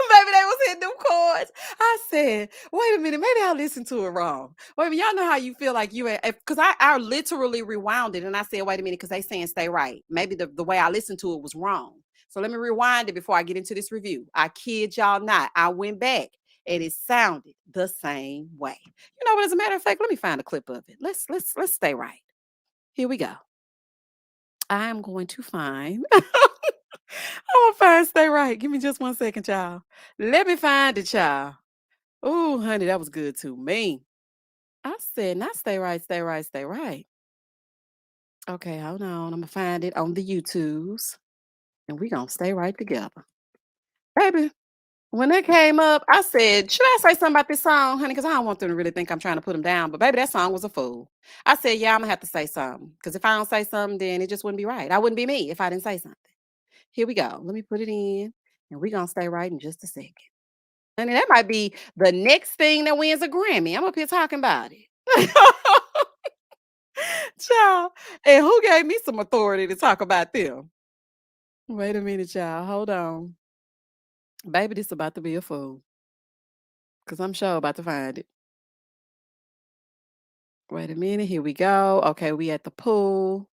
Maybe they was hitting them chords. I said, wait a minute, maybe I listened to it wrong. Wait a minute, y'all know how you feel like you because I literally rewound it and I said, wait a minute, because they saying stay right. Maybe the way I listened to it was wrong. So let me rewind it before I get into this review. I kid y'all not. I went back and it sounded the same way. You know what? As a matter of fact, let me find a clip of it. Let's stay right. Here we go. I'm going to find I'm gonna find stay right. Give me just 1 second, child. Let me find it, child. Oh, honey, that was good to me. I said, not stay right, stay right, stay right. Okay, hold on. I'm gonna find it on the YouTubes and we gonna stay right together. Baby, when it came up, I said, should I say something about this song, honey? Because I don't want them to really think I'm trying to put them down. But baby, that song was a fool. I said, yeah, I'm gonna have to say something. Because if I don't say something, then it just wouldn't be right. I wouldn't be me if I didn't say something. Here we go. Let me put it in and we gonna stay right in just a second. I mean, that might be the next thing that wins a Grammy. I'm up here talking about it. Child. And who gave me some authority to talk about them? Wait a minute, child. Hold on. Baby, this about to be a fool. Because I'm sure about to find it. Wait a minute. Here we go. Okay, we at the pool.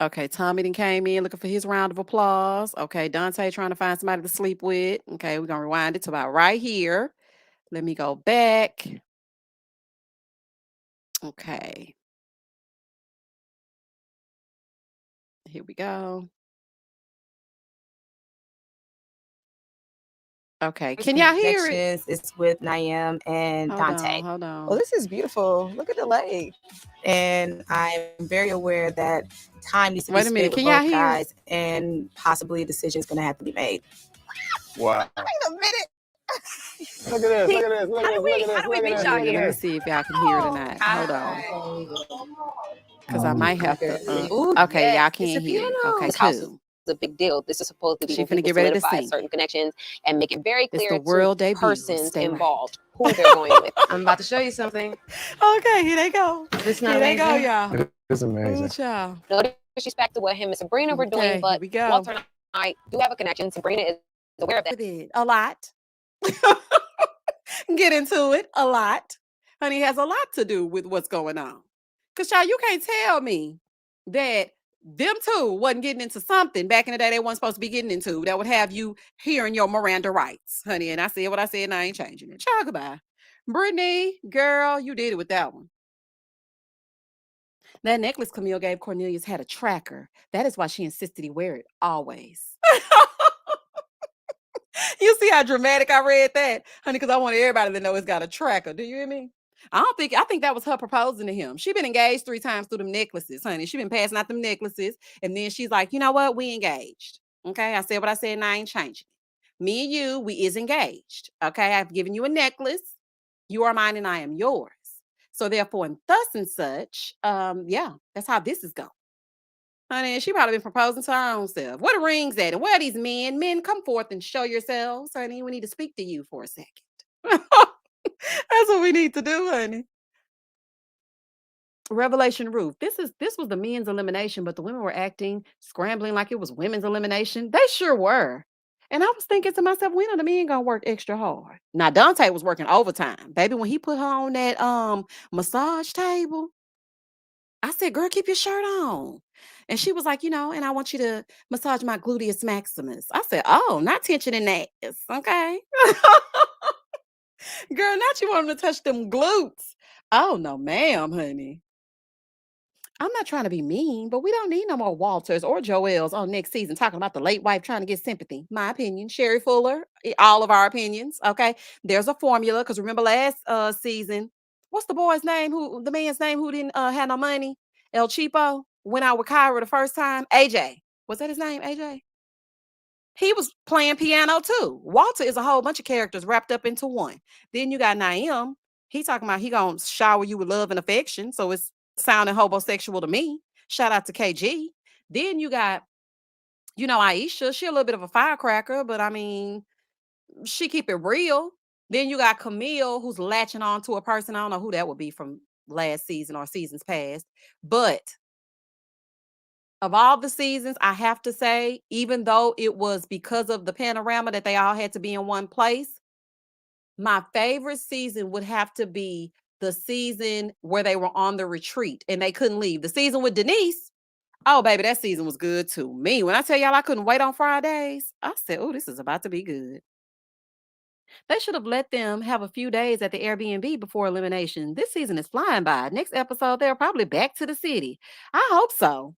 Okay, Tommy then came in looking for his round of applause. Okay, Dante trying to find somebody to sleep with. Okay, we're gonna rewind it to about right here. Let me go back. Okay. Here we go. Okay, First can y'all hear it? connections is with Naim and Hold Dante. on, hold Oh, on. this is beautiful. Look at the lake. And I'm very aware that time needs to be Wait a minute, spent with can y'all both hear it? guys and possibly a decision is going to have to be made. Wow. Wait a minute. Look at this. Look at this. Look How at do this. we Look at how this. do we Look reach at y'all this. Let me here? see if y'all can hear it or Oh, not. Hold on. Because I oh, might have to. Ooh, Okay, yes. y'all It's a can't hear it. piano. Okay, This house is cool. a big deal. This is supposed to be She when finna people get ready to solidify sing. certain connections and make it very It's the clear to world debut. persons Stay right. involved who they're going with. I'm about to show you something. Okay, here they go. This is not Here they go, amazing. y'all. It is Ooh, amazing. child. No disrespect to what him and Sabrina were doing, Okay, here but we go. Walter and I do have a connection. Sabrina is aware of that. With it a lot. Get into it a lot. Honey, it has a lot to do with what's going on. Because, child, you can't tell me that them two wasn't getting into something back in the day they weren't supposed to be getting into that would have you hearing your Miranda rights, honey. And I said what I said and I ain't changing it. Child, goodbye. Brittany, girl, you did it with that one. That necklace Camille gave Cornelius had a tracker. That is why she insisted he wear it always. You see how dramatic I read that, honey, because I want everybody to know it's got a tracker. Do you hear me? I think that was her proposing to him. She been engaged 3 times through them necklaces, honey. She been passing out them necklaces. And then she's like, you know what? We engaged. Okay. I said what I said and I ain't changing it. Me and you, we is engaged. Okay. I've given you a necklace. You are mine and I am yours. So therefore, and thus and such, yeah, that's how this is going. Honey, she probably been proposing to her own self. Where the rings at? And where are these men? Men, come forth and show yourselves, honey. We need to speak to you for a second. That's what we need to do, honey. Revelation Roof. This was the men's elimination, but the women were acting, scrambling like it was women's elimination. They sure were. And I was thinking to myself, when are the men gonna work extra hard? Now Dante was working overtime. Baby, when he put her on that massage table, I said, girl, keep your shirt on. And she was like, and I want you to massage my gluteus maximus. I said, oh, not tension in that. Okay. Girl, not you want him to touch them glutes. Oh, no, ma'am, honey. I'm not trying to be mean, but we don't need no more Walters or Joels on next season talking about the late wife trying to get sympathy. My opinion. Sherry Fuller, all of our opinions. Okay. There's a formula. Because remember last season, what's the boy's name? The man's name who didn't have no money? El Cheapo went out with Kyra the first time. AJ. Was that his name? AJ? He was playing piano too. Walter is a whole bunch of characters wrapped up into one. Then you got Naim. He talking about he gonna shower you with love and affection. So it's sounding homosexual to me. Shout out to KG. Then you got, Aisha. She a little bit of a firecracker, but I mean, she keep it real. Then you got Camille, who's latching on to a person. I don't know who that would be from last season or seasons past. But of all the seasons, I have to say, even though it was because of the panorama that they all had to be in one place, my favorite season would have to be the season where they were on the retreat and they couldn't leave. The season with Denise. Oh, baby, that season was good to me. When I tell y'all I couldn't wait on Fridays, I said, oh, this is about to be good. They should have let them have a few days at the Airbnb before elimination. This season is flying by. Next episode, they're probably back to the city. I hope so.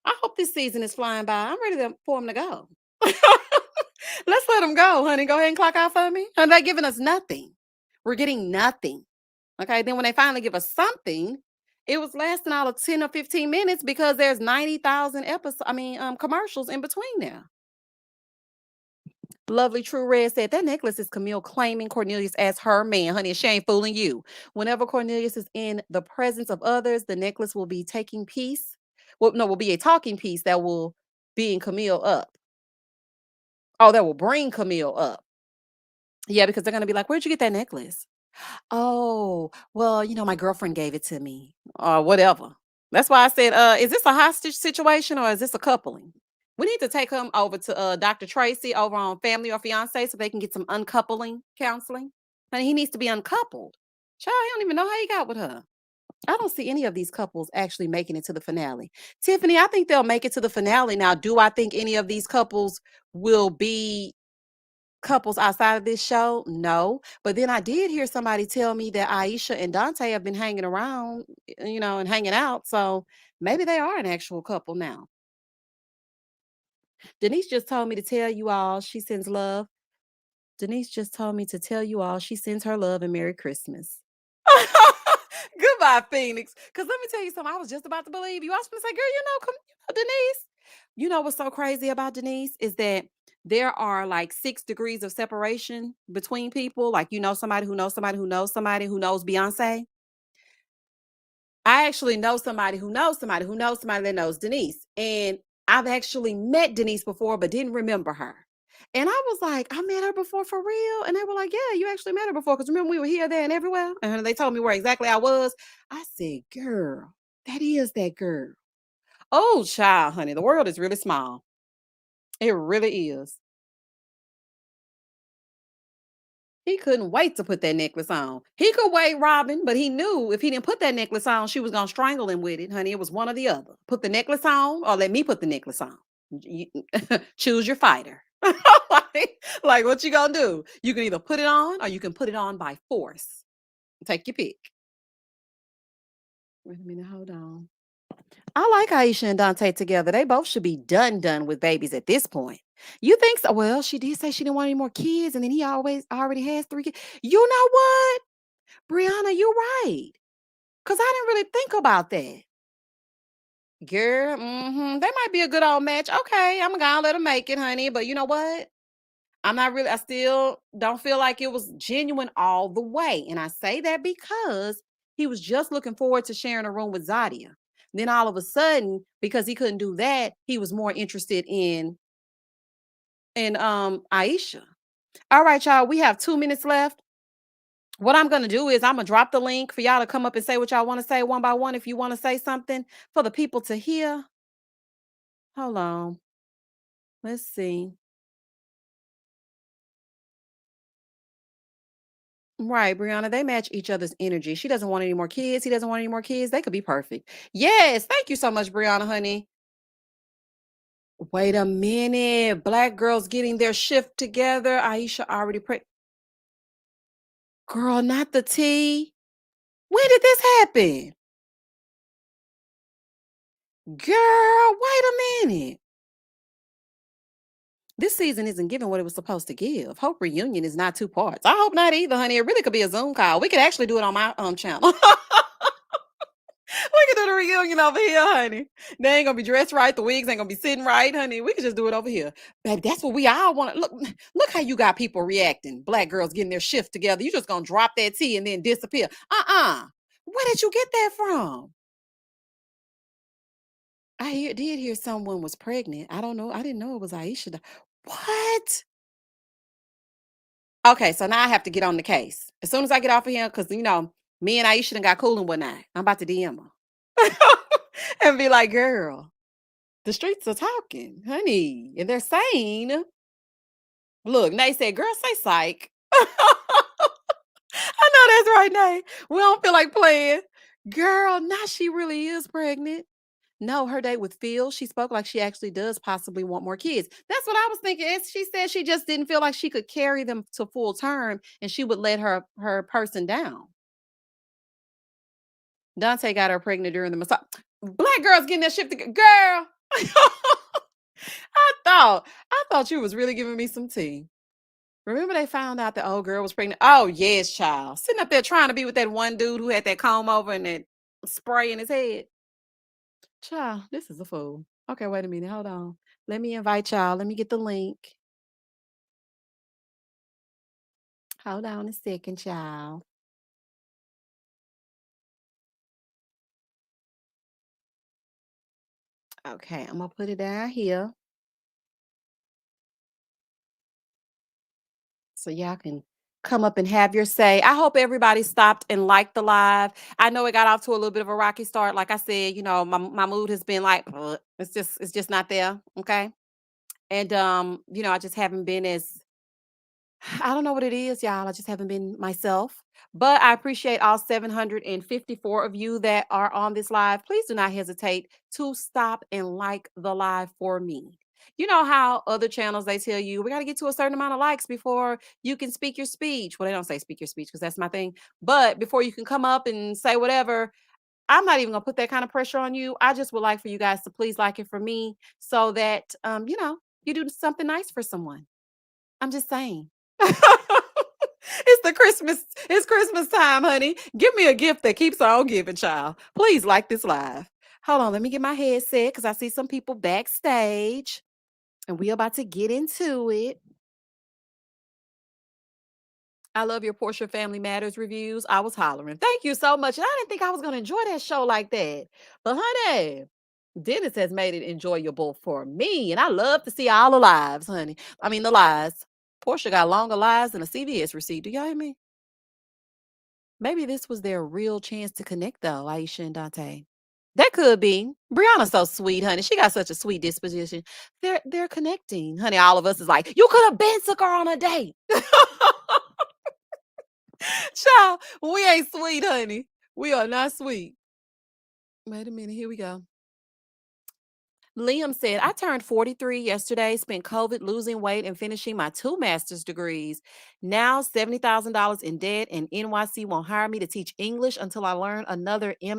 I hope this season is flying by. I'm ready for them to go. Let's let them go, honey. Go ahead and clock out for me. And they're giving us nothing. We're getting nothing. Okay. Then when they finally give us something, it was lasting all of 10 or 15 minutes because there's 90,000 commercials in between there. Lovely True Red said that necklace is Camille claiming Cornelius as her man. Honey, she ain't fooling you. Whenever Cornelius is in the presence of others, the necklace will be taking piece. Well, no, will be a talking piece that will bring Camille up. Oh, that will bring Camille up. Yeah, because they're gonna be like, "Where'd you get that necklace?" "Oh, well, my girlfriend gave it to me," or whatever. That's why I said, "Is this a hostage situation or is this a coupling?" We need to take him over to Dr. Tracy over on Family or Fiance so they can get some uncoupling counseling. Honey, he needs to be uncoupled. Child, I don't even know how he got with her. I don't see any of these couples actually making it to the finale. Tiffany, I think they'll make it to the finale. Now, do I think any of these couples will be couples outside of this show? No. But then I did hear somebody tell me that Aisha and Dante have been hanging around, and hanging out. So maybe they are an actual couple now. Denise just told me to tell you all she sends love. Denise just told me to tell you all she sends her love and Merry Christmas. Goodbye, Phoenix. Because let me tell you something. I was just about to believe you. I was going to say, girl, Denise. You know what's so crazy about Denise is that there are like 6 degrees of separation between people. Like, somebody who knows somebody who knows somebody who knows Beyonce. I actually know somebody who knows somebody who knows somebody that knows Denise. And I've actually met Denise before, but didn't remember her. And I was like, I met her before for real. And they were like, yeah, you actually met her before. Because remember, we were here, there, and everywhere. And they told me where exactly I was. I said, girl, that is that girl. Oh, child, honey, the world is really small. It really is. He couldn't wait to put that necklace on. He could wait, Robin, but he knew if he didn't put that necklace on, she was going to strangle him with it, honey. It was one or the other. Put the necklace on or let me put the necklace on. You- choose your fighter. like, what you going to do? You can either put it on or you can put it on by force. Take your pick. Wait a minute, hold on. I like Aisha and Dante together. They both should be done with babies at this point. You think so? Well, she did say she didn't want any more kids, and then he already has 3 kids. You know what? Brianna, you're right. Cause I didn't really think about that. Girl, that might be a good old match. Okay, I'm gonna let him make it, honey. But you know what? I still don't feel like it was genuine all the way. And I say that because he was just looking forward to sharing a room with Zadia. Then all of a sudden, because he couldn't do that, he was more interested in Aisha. All right, y'all. We have 2 minutes left. What I'm gonna do is I'm gonna drop the link for y'all to come up and say what y'all want to say one by one. If you want to say something for the people to hear, hold on. Let's see. Right, Brianna, they match each other's energy. She doesn't want any more kids. He doesn't want any more kids. They could be perfect. Yes, thank you so much, Brianna, honey. Wait a minute. Black girls getting their shift together. Aisha already Girl, not the tea. When did this happen? Girl, wait a minute. This season isn't giving what it was supposed to give. Hope reunion is not 2 parts. I hope not either, honey. It really could be a Zoom call. We could actually do it on my channel. We can do the reunion over here, honey. They ain't gonna be dressed right. The wigs ain't gonna be sitting right, honey. We can just do it over here. Baby, that's what we all want to look how you got people reacting. Black girls getting their shift together. You just gonna drop that tea and then disappear. Where did you get that from? Did hear someone was pregnant. I don't know. I didn't know it was Aisha. What? Okay, so now I have to get on the case. As soon as I get off of here, because me and Aisha done got cool and whatnot. I'm about to DM her. And be like, girl, the streets are talking, honey. And they're saying, look, Nay said, girl, say psych. I know that's right, Nay. We don't feel like playing. Girl, now she really is pregnant. No, her date with Phil, she spoke like she actually does possibly want more kids. That's what I was thinking. She said she just didn't feel like she could carry them to full term and she would let her person down. Dante got her pregnant during the massage. Black girls getting that shit together. Girl. I thought you was really giving me some tea. Remember they found out the old girl was pregnant? Oh, yes, child. Sitting up there trying to be with that one dude who had that comb over and that spray in his head. Child, this is a fool. Okay, wait a minute. Hold on. Let me invite y'all. Let me get the link. Hold on a second, child. Okay, I'm gonna put it down here so y'all can come up and have your say. I hope everybody stopped and liked the live. I know it got off to a little bit of a rocky start. Like I said, my mood has been like, "Ugh." It's just not there. Okay. And I just haven't been as I don't know what it is, y'all. I just haven't been myself. But I appreciate all 754 of you that are on this live. Please do not hesitate to stop and like the live for me. You know how other channels they tell you we got to get to a certain amount of likes before you can speak your speech. Well, they don't say speak your speech because that's my thing. But before you can come up and say whatever, I'm not even gonna put that kind of pressure on you. I just would like for you guys to please like it for me so that you do something nice for someone. I'm just saying. It's Christmas time, honey. Give me a gift that keeps on giving, child. Please like this live. Hold on, let me get my headset because I see some people backstage and we about to get into it. I love your Portia Family Matters reviews. I was hollering. Thank you so much. And I didn't think I was going to enjoy that show like that. But honey, Dennis has made it enjoyable for me. And I love to see all the lives, honey. I mean, the lies. Portia got longer lives than a CVS receipt. Do y'all hear me? Maybe this was their real chance to connect, though, Aisha and Dante. That could be. Brianna's so sweet, honey. She got such a sweet disposition. They're connecting, honey. All of us is like, you could have been took her on a date. Child, we ain't sweet, honey. We are not sweet. Wait a minute. Here we go. Liam said, I turned 43 yesterday, spent COVID losing weight and finishing my two master's degrees. Now $70,000 in debt, and NYC won't hire me to teach English until I learn another MA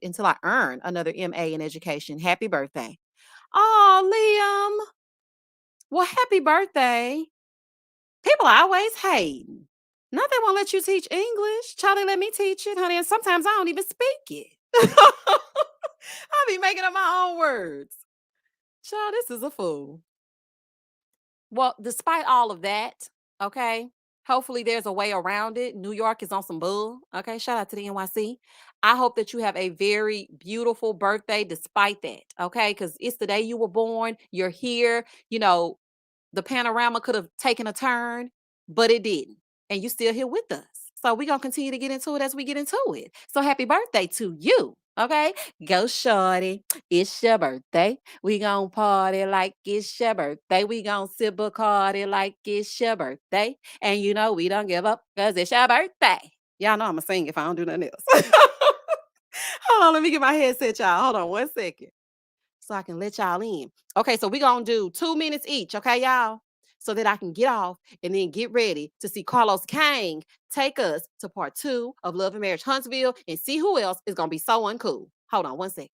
until I earn another MA in education. Happy birthday. Oh, Liam. Well, happy birthday. People always hating. Not they won't let you teach English. Child, they let me teach it, honey. And sometimes I don't even speak it. I be making up my own words. Child, this is a fool. Well, despite all of that, okay, hopefully there's a way around it. New York is on some bull. Okay, shout out to the NYC. I hope that you have a very beautiful birthday despite that. Okay, because it's the day you were born. You're here. The panorama could have taken a turn, but it didn't. And you still here with us. So we're gonna continue to get into it as we get into it. So happy birthday to you. Okay. Go shorty. It's your birthday. We gonna party like it's your birthday. We gonna sip a cardi like it's your birthday. And we don't give up because it's your birthday. Y'all know I'ma sing if I don't do nothing else. Hold on, let me get my headset, y'all. Hold on 1 second so I can let y'all in. Okay, so we're going to do 2 minutes each, okay, y'all? So that I can get off and then get ready to see Carlos Kang take us to part 2 of Love and Marriage Huntsville and see who else is going to be so uncool. Hold on 1 second.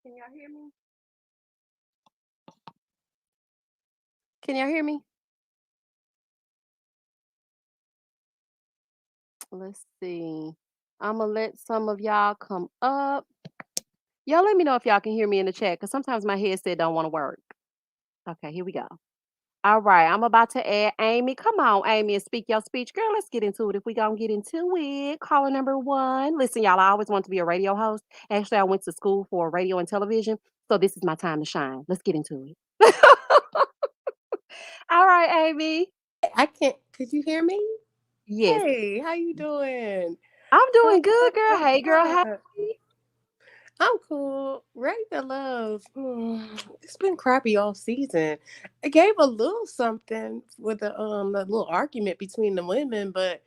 Can y'all hear me? Can y'all hear me? Let's see. I'm going to let some of y'all come up. Y'all let me know if y'all can hear me in the chat because sometimes my headset don't want to work. Okay, here we go. All right, I'm about to add Amy. Come on, Amy, and speak your speech. Girl, let's get into it. If we gonna get into it, caller number 1. Listen, y'all, I always wanted to be a radio host. Actually, I went to school for radio and television, so this is my time to shine. Let's get into it. All right, Amy. I can't. Could you hear me? Yes, Hey, how you doing? I'm doing good, girl. Hey, girl, how? I'm cool. Ready to love. It's been crappy all season. I gave a little something with a little argument between the women, but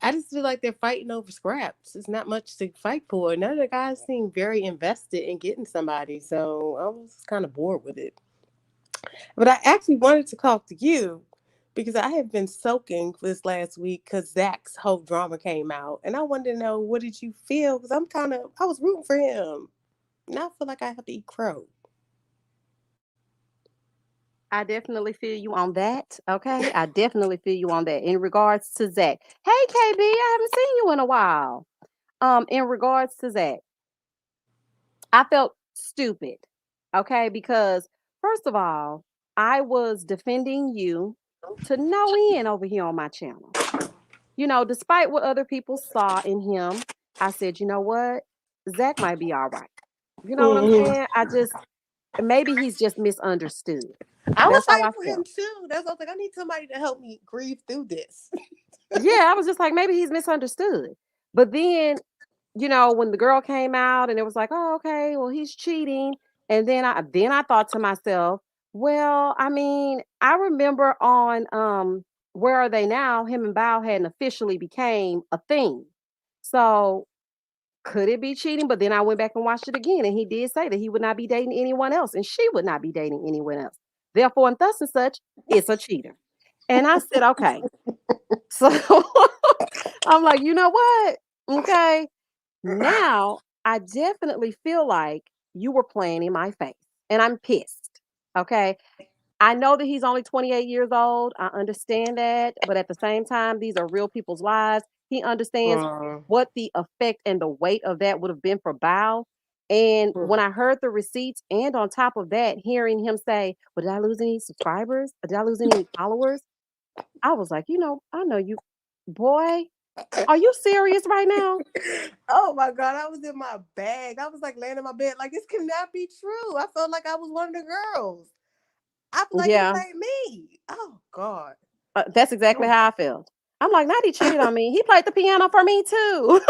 I just feel like they're fighting over scraps. It's not much to fight for. None of the guys seem very invested in getting somebody, so I was kind of bored with it. But I actually wanted to talk to you because I have been soaking this last week because Zach's whole drama came out. And I wanted to know, what did you feel? Because I was rooting for him. Now I feel like I have to eat crow. I definitely feel you on that. Okay. I definitely feel you on that. In regards to Zach. Hey KB, I haven't seen you in a while. In regards to Zach, I felt stupid. Okay, because first of all, I was defending you to no end over here on my channel. Despite what other people saw in him, I said, you know what? Zach might be all right. You know what I'm Mhm. saying? Maybe he's just misunderstood. I was That's how fighting I for him felt. too. That's why I was like, I need somebody to help me grieve through this. Yeah, I was just like, maybe he's misunderstood. But then, when the girl came out and it was like, oh, okay, well, he's cheating. And then I thought to myself, well, I mean, I remember on Where Are They Now, him and Bao hadn't officially became a thing. So could it be cheating? But then I went back and watched it again, and he did say that he would not be dating anyone else, and she would not be dating anyone else. Therefore, and thus and such, it's a cheater. And I said, okay. So I'm like, you know what? Okay. Now I definitely feel like you were playing in my face, and I'm pissed. Okay. I know that he's only 28 years old. I understand that. But at the same time, these are real people's lives. He understands Mm. what the effect and the weight of that would have been for Bao. And when Mm. I heard the receipts, and on top of that, hearing him say, well, did I lose any subscribers? Or did I lose any followers? I was like, I know you, boy, are you serious right now? Oh my God, I was in my bag. I was like laying in my bed, like this cannot be true. I felt like I was one of the girls. I feel like this Yeah, ain't me. Oh God. that's exactly Oh. how I felt. I'm like, not he cheated on me. He played the piano for me too.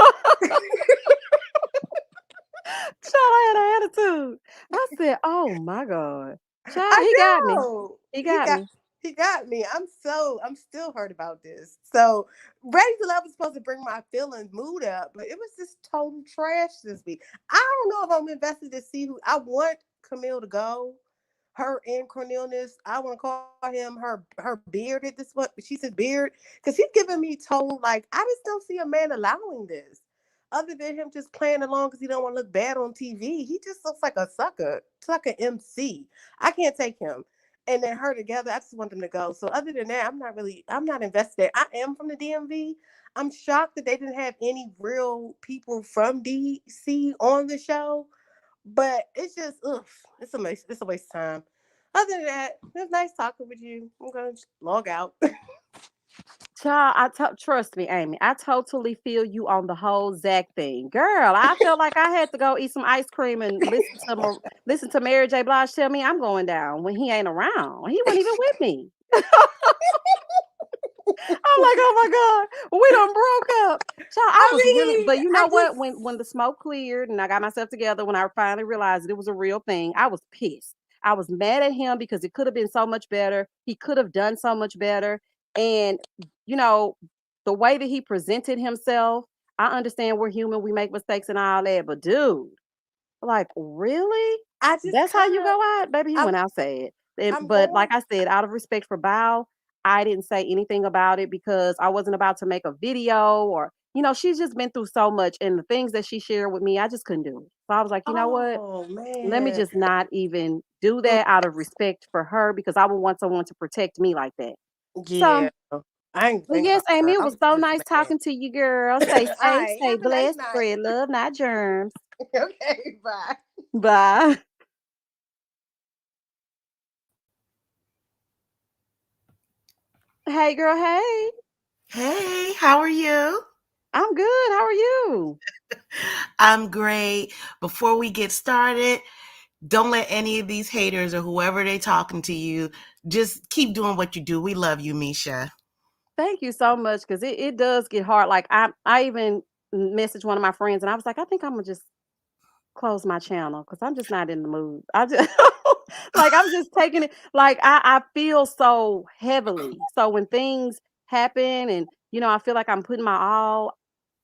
Child, I had an attitude. I said, "Oh my God, child, I he got me. know. He got me." He got me. I'm still hurt about this. So Ready to Love was supposed to bring my feelings mood up, but it was just total trash this week. I don't know if I'm invested to see who I want Camille to go. Her and Cornelius. I want to call him her beard at this point, but she's his beard. Because he's giving me total like I just don't see a man allowing this. Other than him just playing along because he don't want to look bad on TV. He just looks like a sucker MC. I can't take him and then her together. I just want them to go. So other than that, I'm not invested. I am from the DMV. I'm shocked that they didn't have any real people from DC on the show. But it's just, ugh, it's a waste of time. Other than that, it was nice talking with you. I'm gonna just log out. Child, trust me, Amy. I totally feel you on the whole Zach thing, girl. I felt like I had to go eat some ice cream and listen to Mary J. Blige tell me I'm going down when he ain't around. He wasn't even with me. I'm like, oh my God, we done broke up. Child, I I was really, mean, but you I know just what? When the smoke cleared and I got myself together, when I finally realized that it was a real thing, I was pissed. I was mad at him because it could have been so much better. He could have done so much better. And you know, the way that he presented himself, I understand we're human, we make mistakes and all that, but dude, like, really? I just That's how kind you of go out? Baby, he I'm went out sad. I'm But like going. I said, out of respect for Bao, I didn't say anything about it because I wasn't about to make a video or, she's just been through so much and the things that she shared with me, I just couldn't do it. So I was like, you know what? Oh Let me man. just not even do Mm, that out of respect for her because I would want someone to protect me like that. So, yeah. I didn't but think yes, about Amy, her. it I was was so just nice mad. talking to you, girl. All Stay safe, right. stay Have a nice blessed, night. spread love, not germs. Okay. Bye. Bye. Hey, girl. Hey. Hey, how are you? I'm good. How are you? I'm great. Before we get started, don't let any of these haters or whoever they talking to you, just keep doing what you do. We love you, Misha. Thank you so much because it does get hard. Like I even messaged one of my friends and I was like, I think I'm gonna just close my channel because I'm just not in the mood. I just like I'm just taking it like I feel so heavily. So when things happen and I feel like I'm putting my all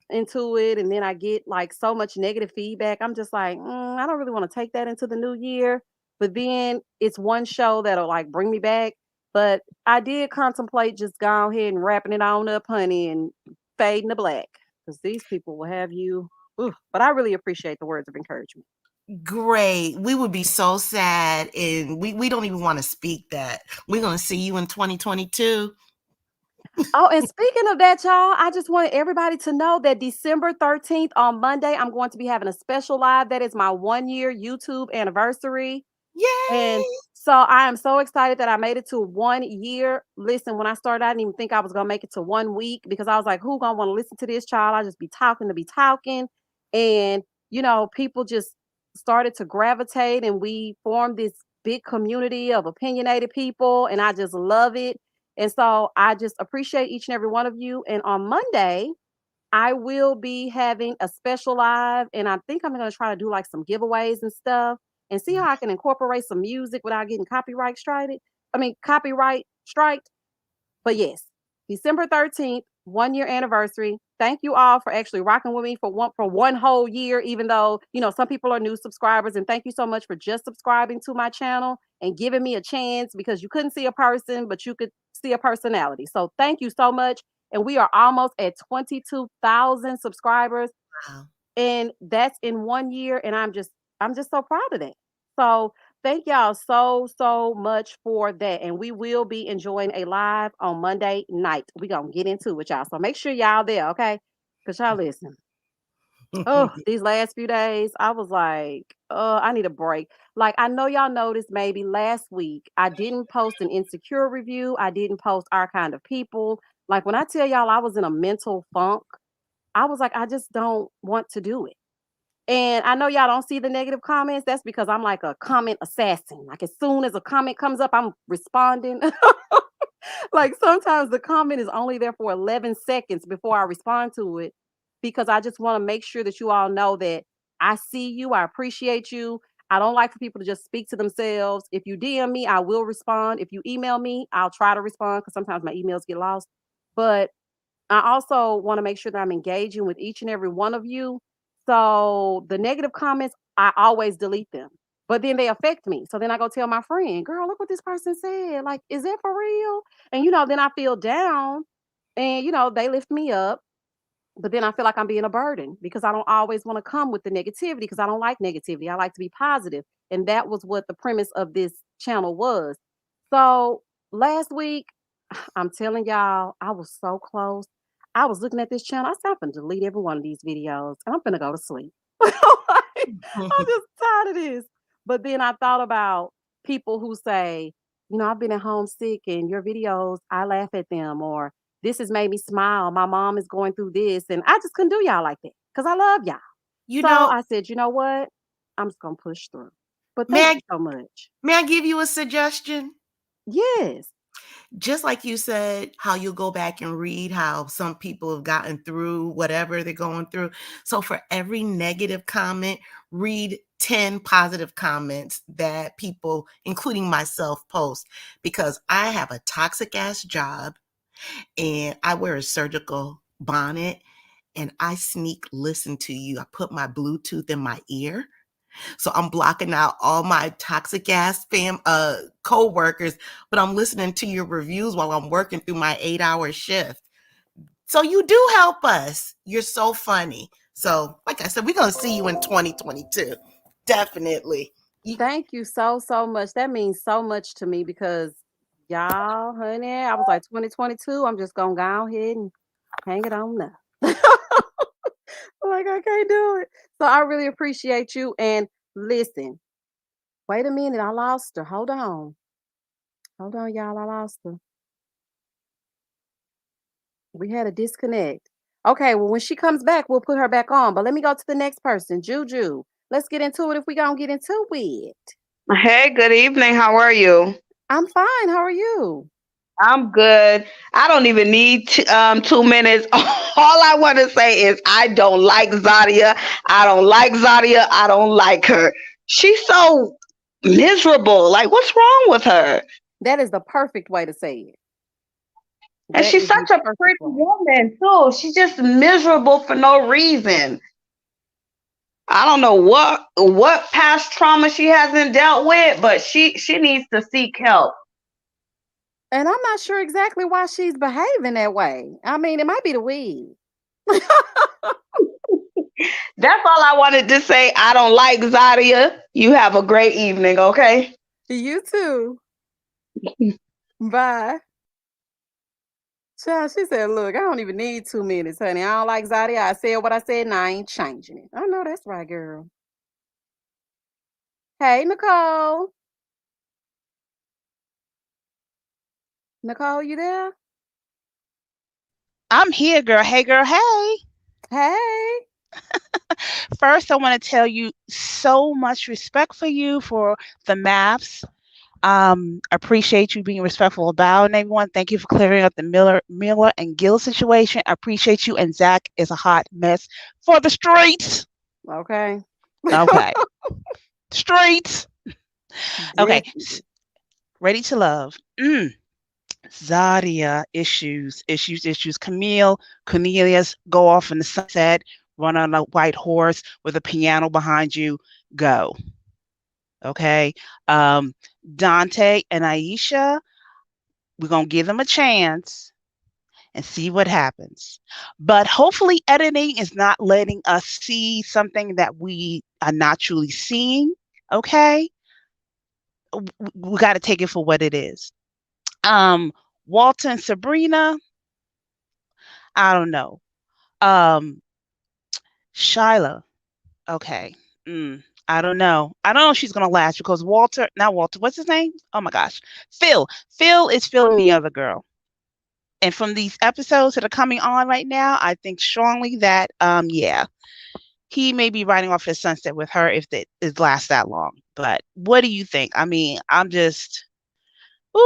into it and then I get like so much negative feedback, I'm just like, I don't really want to take that into the new year. But then it's one show that'll like bring me back. But I did contemplate just going ahead and wrapping it on up, honey, and fading to black because these people will have you. Ooh, but I really appreciate the words of encouragement. Great. We would be so sad, and we don't even want to speak that. We're going to see you in 2022. Oh, and speaking of that, y'all, I just want everybody to know that December 13th on Monday, I'm going to be having a special live. That is my 1 year YouTube anniversary. And Yay! so I am so excited that I made it to 1 year. Listen, when I started, I didn't even think I was gonna make it to 1 week because I was like, who gonna want to listen to this child? I just be talking to be talking. And people just started to gravitate and we formed this big community of opinionated people, and I just love it. And so I just appreciate each and every one of you. And on Monday, I will be having a special live, and I think I'm gonna try to do like some giveaways and stuff and see how I can incorporate some music without getting copyright striked. But yes, December 13th, 1 year anniversary. Thank you all for actually rocking with me for one whole year, even though, some people are new subscribers. And thank you so much for just subscribing to my channel and giving me a chance because you couldn't see a person, but you could see a personality. So thank you so much. And we are almost at 22,000 subscribers, Wow. and that's in 1 year, and I'm just so proud of that. So thank y'all so much for that, and we will be enjoying a live on Monday night. We gonna get into it, y'all, so make sure y'all there, okay? Because y'all listen, oh, these last few days I was like, I need a break. Like, I know y'all noticed maybe last week I didn't post an insecure review, I didn't post Our Kind of People. Like, when I tell y'all I was in a mental funk, I was like, I just don't want to do it. And I know y'all don't see the negative comments. That's because I'm like a comment assassin. Like, as soon as a comment comes up, I'm responding. Like, sometimes the comment is only there for 11 seconds before I respond to it because I just want to make sure that you all know that I see you, I appreciate you. I don't like for people to just speak to themselves. If you DM me, I will respond. If you email me, I'll try to respond because sometimes my emails get lost. But I also want to make sure that I'm engaging with each and every one of you. So the negative comments, I always delete them. But then they affect me. So then I go tell my friend, girl, look what this person said. Like, is that for real? And then I feel down and they lift me up. But then I feel like I'm being a burden because I don't always want to come with the negativity because I don't like negativity. I like to be positive. And that was what the premise of this channel was. So last week, I'm telling y'all, I was so close. I was looking at this channel. I said, I'm going to delete every one of these videos and I'm going to go to sleep. I'm just tired of this. But then I thought about people who say, I've been at home sick and your videos, I laugh at them, or this has made me smile. My mom is going through this. And I just couldn't do y'all like that because I love y'all. You So know, I said, you know what? I'm just going to push through. But may thank I, you so much. may I give you a suggestion? Yes. Just like you said, how you'll go back and read how some people have gotten through whatever they're going through. So for every negative comment, read 10 positive comments that people, including myself, post, because I have a toxic ass job and I wear a surgical bonnet and I sneak listen to you. I put my Bluetooth in my ear. So I'm blocking out all my toxic ass co-workers, but I'm listening to your reviews while I'm working through my 8-hour shift. So you do help us. You're so funny. So, like I said, we're going to see you in 2022. Definitely. Thank you so much. That means so much to me because y'all, honey, I was like 2022. I'm just gonna go ahead and hang it on now. Like, I can't do it. So I really appreciate you. And listen, wait a minute, I lost her. Hold on. Hold on, y'all. I lost her. We had a disconnect. Okay, well, when she comes back, we'll put her back on. But let me go to the next person. Juju. Let's get into it if we gonna get into it. Hey, good evening. How are you? I'm fine. How are you? I'm good. I don't even need 2 minutes. All I want to say is I don't like Zadia. I don't like Zadia. I don't like her. She's so miserable. Like, what's wrong with her? That is the perfect way to say it. And That she's is the such a perfect pretty way. woman, too. She's just miserable for no reason. I don't know what past trauma she hasn't dealt with, but she needs to seek help. And I'm not sure exactly why she's behaving that way. I mean, it might be the weed. That's all I wanted to say. I don't like Zadia. You have a great evening, okay? You too. Bye. Child, she said, look, I don't even need 2 minutes, honey. I don't like Zadia. I said what I said and I ain't changing it. I know that's right, girl. Hey, Nicole. Nicole, you there? I'm here, girl. Hey, girl. Hey. Hey. First, I want to tell you so much respect for you for the maths. Appreciate you being respectful about everyone. Thank you for clearing up the Miller and Gill situation. I appreciate you. And Zach is a hot mess for the streets. Okay. Okay. Streets. Okay. Definitely. Ready to love. Zadia, issues. Camille, Cornelius, go off in the sunset, run on a white horse with a piano behind you, go. Okay. Um, Dante and Aisha, we're going to give them a chance and see what happens. But hopefully, editing is not letting us see something that we are not truly seeing. Okay. We got to take it for what it is. Walter and Sabrina, I don't know. Um, Shyla, okay. I don't know. I don't know if she's gonna last because not Walter, what's his name? Oh my gosh. Phil. Phil is feeling the other girl. And from these episodes that are coming on right now, I think strongly that yeah, he may be riding off his sunset with her if it lasts that long. But what do you think? I mean, I'm just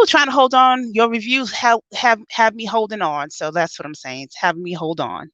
trying to hold on. Your reviews have me holding on. So that's what I'm saying. It's having me hold on.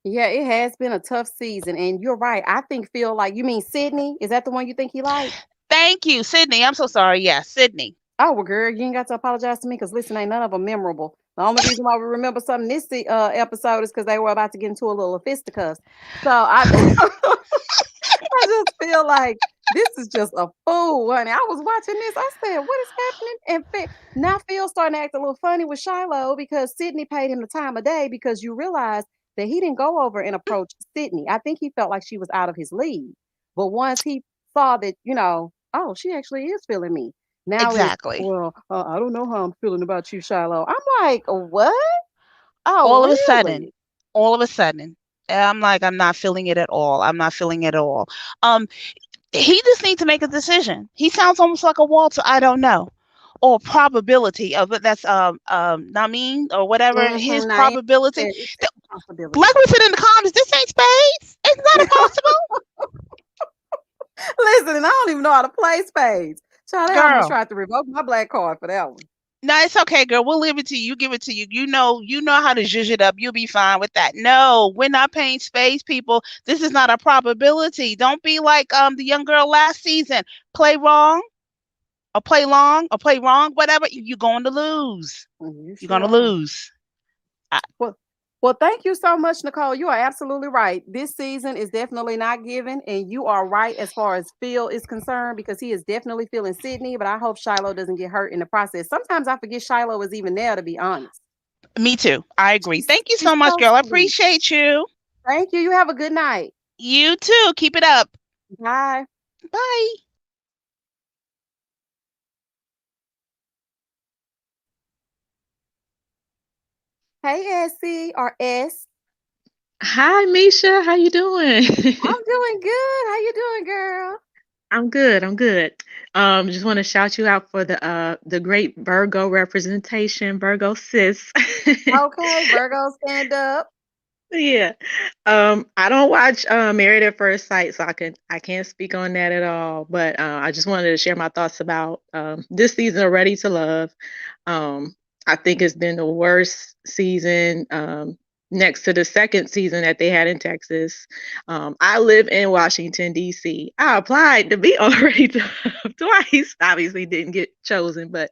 Yeah, it has been a tough season. And you're right. I think Phil, like, you mean Sydney? Is that the one you think he liked? Thank you, Sydney. I'm so sorry. Yeah, Sydney. Oh, well, girl, you ain't got to apologize to me because listen, ain't none of them memorable. The only reason why we remember something this episode is because they were about to get into a little fisticuffs. So I, I just feel like this is just a fool, honey. I was watching this. I said, what is happening? And now Phil's starting to act a little funny with Shiloh because Sydney paid him the time of day because you realize that he didn't go over and approach Sydney. I think he felt like she was out of his league. But once he saw that, oh, she actually is feeling me. Now it's, Exactly. well, I don't know how I'm feeling about you, Shiloh. I'm like, what? Oh, all of a really? sudden, all of a sudden, I'm like, I'm not feeling it at all. I'm not feeling it at all. Um, he just needs to make a decision. He sounds almost like a Walter. I don't know, or probability of it. That's Namin or whatever. His Now, probability. it's a possibility. Like we said in the comments, this ain't spades. It's not impossible, Listen, and I don't even know how to play spades. Child, they almost girl. tried to revoke my black card for that one. No, it's okay, girl. We'll leave it to you. You give it to you. You know how to zhuzh it up. You'll be fine with that. No, we're not paying space, people. This is not a probability. Don't be like the young girl last season. Play wrong or play long or play wrong, whatever. You're going to lose. You You're sure going to are. lose. Well, thank you so much, Nicole. You are absolutely right. This season is definitely not given, and you are right as far as Phil is concerned because he is definitely feeling Sydney. But I hope Shiloh doesn't get hurt in the process. Sometimes I forget Shiloh was even there, to be honest. Me too. I agree. Thank you She's so much, so girl. I sweet. appreciate you. Thank you. You have a good night. You too. Keep it up. Bye. Bye. Hey, Essie or S. Hi, Misha. How you doing? I'm doing good. How you doing, girl? I'm good. I'm good. Just want to shout you out for the great Virgo representation, Virgo sis. Okay, Virgo, stand up. Yeah. I don't watch Married at First Sight, so I can't speak on that at all. But I just wanted to share my thoughts about this season of Ready to Love. Um, I think it's been the worst season next to the second season that they had in Texas. I live in Washington, D.C. I applied to be on Ready to Love twice. Obviously, didn't get chosen, but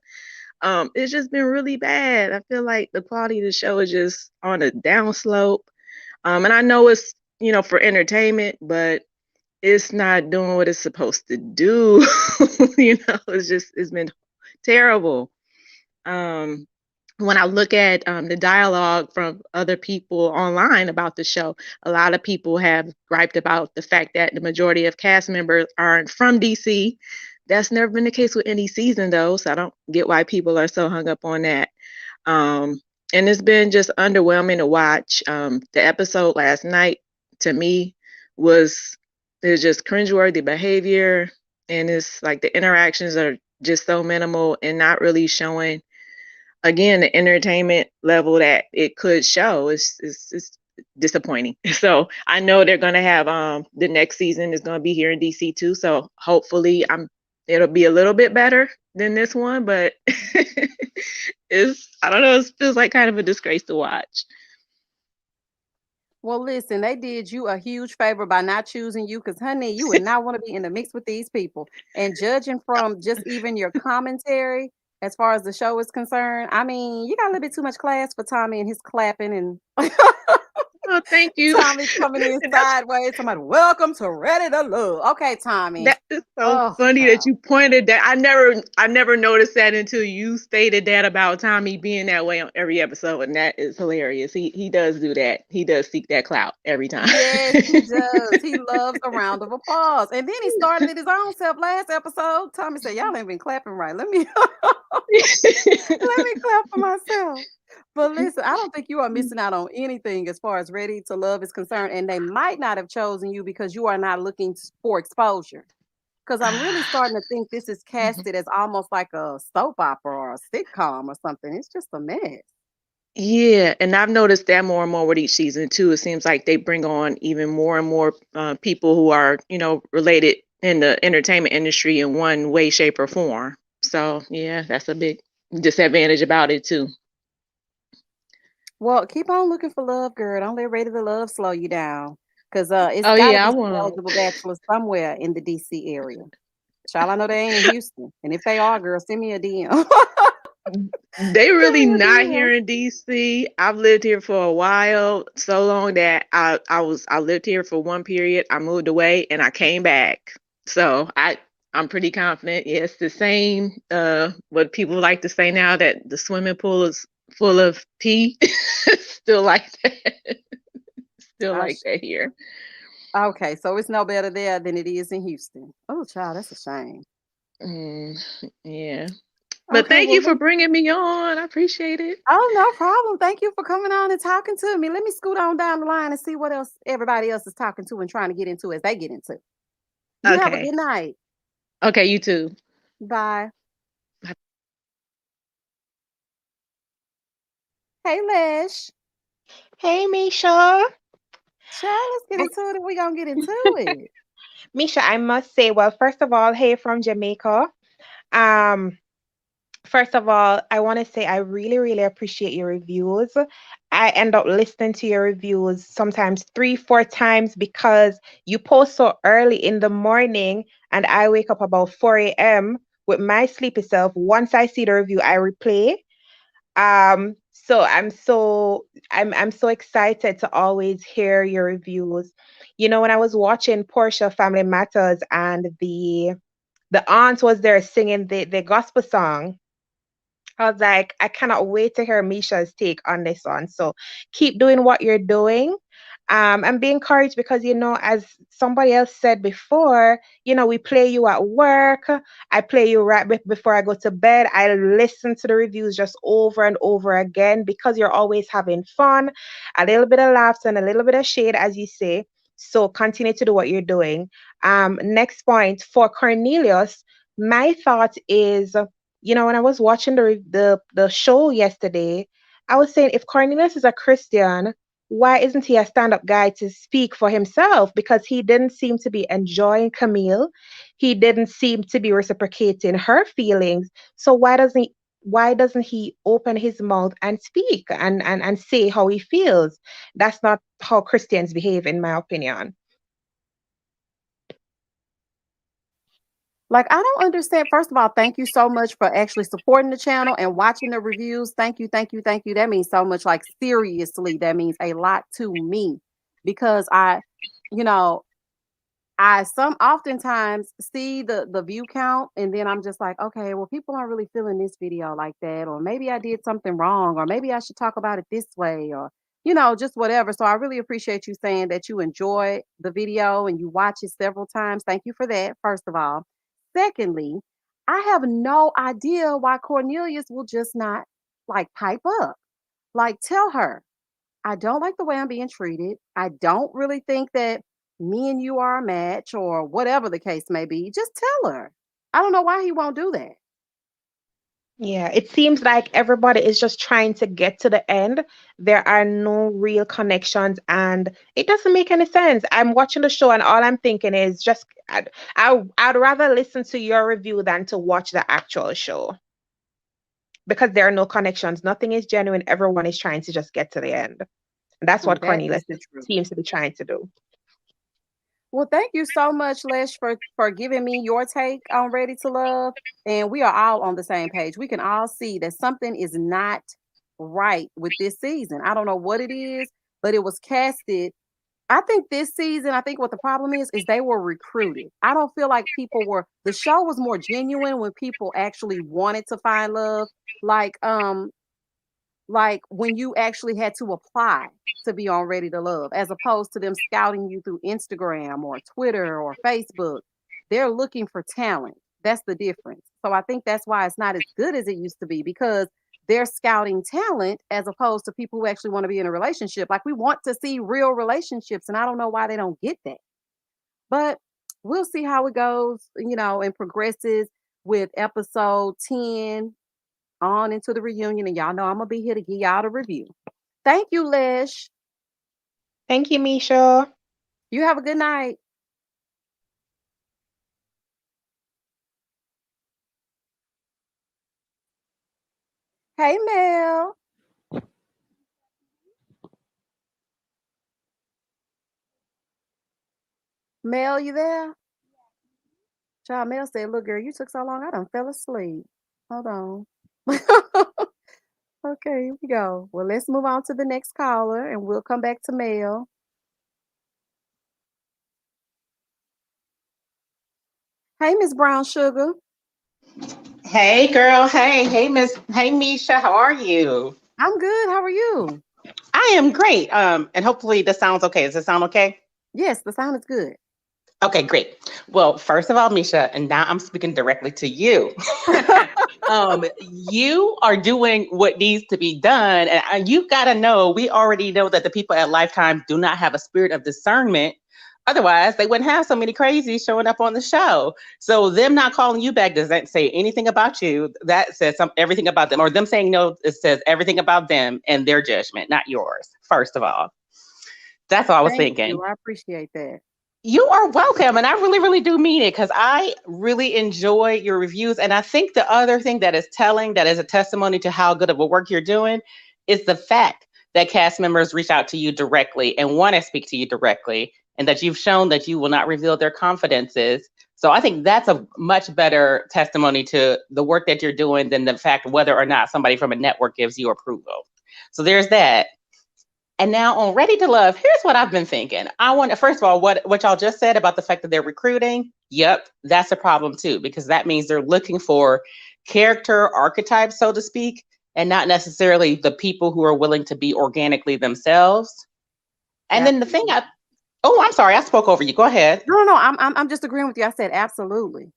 it's just been really bad. I feel like the quality of the show is just on a downslope. And I know it's, for entertainment, but it's not doing what it's supposed to do. It's been terrible. Um, when I look at the dialogue from other people online about the show, a lot of people have griped about the fact that the majority of cast members aren't from DC. That's never been the case with any season, though, so I don't get why people are so hung up on that. Um, and it's been just underwhelming to watch. The episode last night, to me, was there's just cringeworthy behavior, and it's like the interactions are just so minimal and not really showing again the entertainment level that it could show. It's disappointing. So I know they're gonna have the next season is gonna be here in DC too. So hopefully it'll be a little bit better than this one, but it's I don't know, it feels like kind of a disgrace to watch. Well, listen, they did you a huge favor by not choosing you because, honey, you would not want to be in the mix with these people. And judging from just even your commentary, as far as the show is concerned, I mean, you got a little bit too much class for Tommy and his clapping and Oh, thank you. Tommy coming in And that's sideways. Somebody, welcome to Ready to Love. Okay, Tommy. that is so Oh, funny child. that you pointed that. I never noticed that until you stated that about Tommy being that way on every episode, and that is hilarious. He does do that. He does seek that clout every time. Yes, he does. He loves a round of applause. And then he started it his own self last episode. Tommy said, y'all ain't been clapping right. Let me let me clap for myself. But listen, I don't think you are missing out on anything as far as Ready to Love is concerned. And they might not have chosen you because you are not looking for exposure. Because I'm really starting to think this is casted as almost like a soap opera or a sitcom or something. It's just a mess. Yeah, and I've noticed that more and more with each season too. It seems like they bring on even more and more people who are, related in the entertainment industry in one way, shape, or form. So yeah, that's a big disadvantage about it too. Well, keep on looking for love, girl. Don't let Ready to Love slow you down. Because it's Oh got to yeah, I be some won't. eligible bachelors somewhere in the DC area. Child, I know they ain't in Houston. And if they are, girl, send me a DM. They Send really me a not DM. here in DC. I've lived here for a while, so long that I lived here for one period. I moved away and I came back. So I'm pretty confident. Yeah, it's the same. What people like to say now that the swimming pool is full of pee. Still like that. Still Oh, like that here. okay, so it's no better there than it is in Houston. Oh, child, that's a shame. Mm, yeah. But Okay, thank well, you for bringing me on. I appreciate it. oh, no problem. Thank you for coming on and talking to me. Let me scoot on down the line and see what else everybody else is talking to and trying to get into as they get into. You have a Okay. good night. Okay, you too. Bye. Hey, Lish. Hey, Misha. Child, let's get into it. We're going to get into it. Misha, I must say, well, first of all, hey from Jamaica. Um, First of all, I want to say I really, really appreciate your reviews. I end up listening to your reviews sometimes three, four times because you post so early in the morning and I wake up about 4 a.m. with my sleepy self. Once I see the review, I replay. So I'm so excited to always hear your reviews. When I was watching Portia Family Matters and the aunt was there singing the gospel song, I was like, I cannot wait to hear Misha's take on this one. So keep doing what you're doing. And be encouraged because, as somebody else said before, we play you at work. I play you right before I go to bed. I listen to the reviews just over and over again because you're always having fun, a little bit of laughter and a little bit of shade, as you say. So continue to do what you're doing. Next point for Cornelius, my thought is, when I was watching the show yesterday, I was saying if Cornelius is a Christian, why isn't he a stand-up guy to speak for himself? Because he didn't seem to be enjoying Camille. He didn't seem to be reciprocating her feelings. So why doesn't he open his mouth and speak and say how he feels? That's not how Christians behave, in my opinion. Like, I don't understand. First of all, thank you so much for actually supporting the channel and watching the reviews. Thank you, thank you, thank you. That means so much. Like, seriously, that means a lot to me because you know, I oftentimes see the view count, and then I'm just like, okay, well, people aren't really feeling this video like that, or maybe I did something wrong, or maybe I should talk about it this way, or just whatever. So I really appreciate you saying that you enjoy the video and you watch it several times. Thank you for that, first of all. Secondly, I have no idea why Cornelius will just not like pipe up. Like, tell her, I don't like the way I'm being treated. I don't really think that me and you are a match or whatever the case may be. Just tell her. I don't know why he won't do that. Yeah, it seems like everybody is just trying to get to the end. There are no real connections, and it doesn't make any sense. I'm watching the show, and all I'm thinking is just I'd rather listen to your review than to watch the actual show because there are no connections. Nothing is genuine. Everyone is trying to just get to the end. And that's And what that Cornelius is the truth. seems to be trying to do. Well, thank you so much, Lesh, for giving me your take on Ready to Love. And we are all on the same page. We can all see that something is not right with this season. I don't know what it is, but it was casted. I think this season, I think what the problem is they were recruited. I don't feel like the show was more genuine when people actually wanted to find love. Like when you actually had to apply to be on Ready to Love, as opposed to them scouting you through Instagram or Twitter or Facebook. They're looking for talent. That's the difference. So I think that's why it's not as good as it used to be, because they're scouting talent as opposed to people who actually want to be in a relationship. Like, we want to see real relationships, and I don't know why they don't get that. But we'll see how it goes, and progresses with episode 10 on into the reunion. And y'all know I'm going to be here to give y'all the review. Thank you, Lish. Thank you, Misha. You have a good night. Hey, Mel. Mel, you there? Child, Mel said, look, girl, you took so long, I done fell asleep. Hold on. Okay, here we go. Well, let's move on to the next caller, and we'll come back to Mel. Hey, Miss Brown Sugar. Hey girl, hey Misha, how are you? I'm good. How are you? I am great. And hopefully this sounds okay. Does it sound okay? Yes, the sound is good. Okay, great. Well, first of all, Misha, and now I'm speaking directly to you. You are doing what needs to be done, and you've got to know. We already know that the people at Lifetime do not have a spirit of discernment. Otherwise, they wouldn't have so many crazies showing up on the show. So them not calling you back doesn't say anything about you. That says everything about them. Or them saying no, it says everything about them and their judgment, not yours. First of all, that's all I was Thank thinking. you. I appreciate that. You are welcome. And I really, really do mean it, because I really enjoy your reviews. And I think the other thing that is telling, that is a testimony to how good of a work you're doing, is the fact that cast members reach out to you directly and want to speak to you directly, and that you've shown that you will not reveal their confidences. So I think that's a much better testimony to the work that you're doing than the fact whether or not somebody from a network gives you approval. So there's that. And now on Ready to Love, here's what I've been thinking. I want to, first of all, what y'all just said about the fact that they're recruiting. Yep, that's a problem too, because that means they're looking for character archetypes, so to speak, and not necessarily the people who are willing to be organically themselves. And then the thing I'm sorry, I spoke over you. Go ahead. No. I'm just agreeing with you. I said absolutely.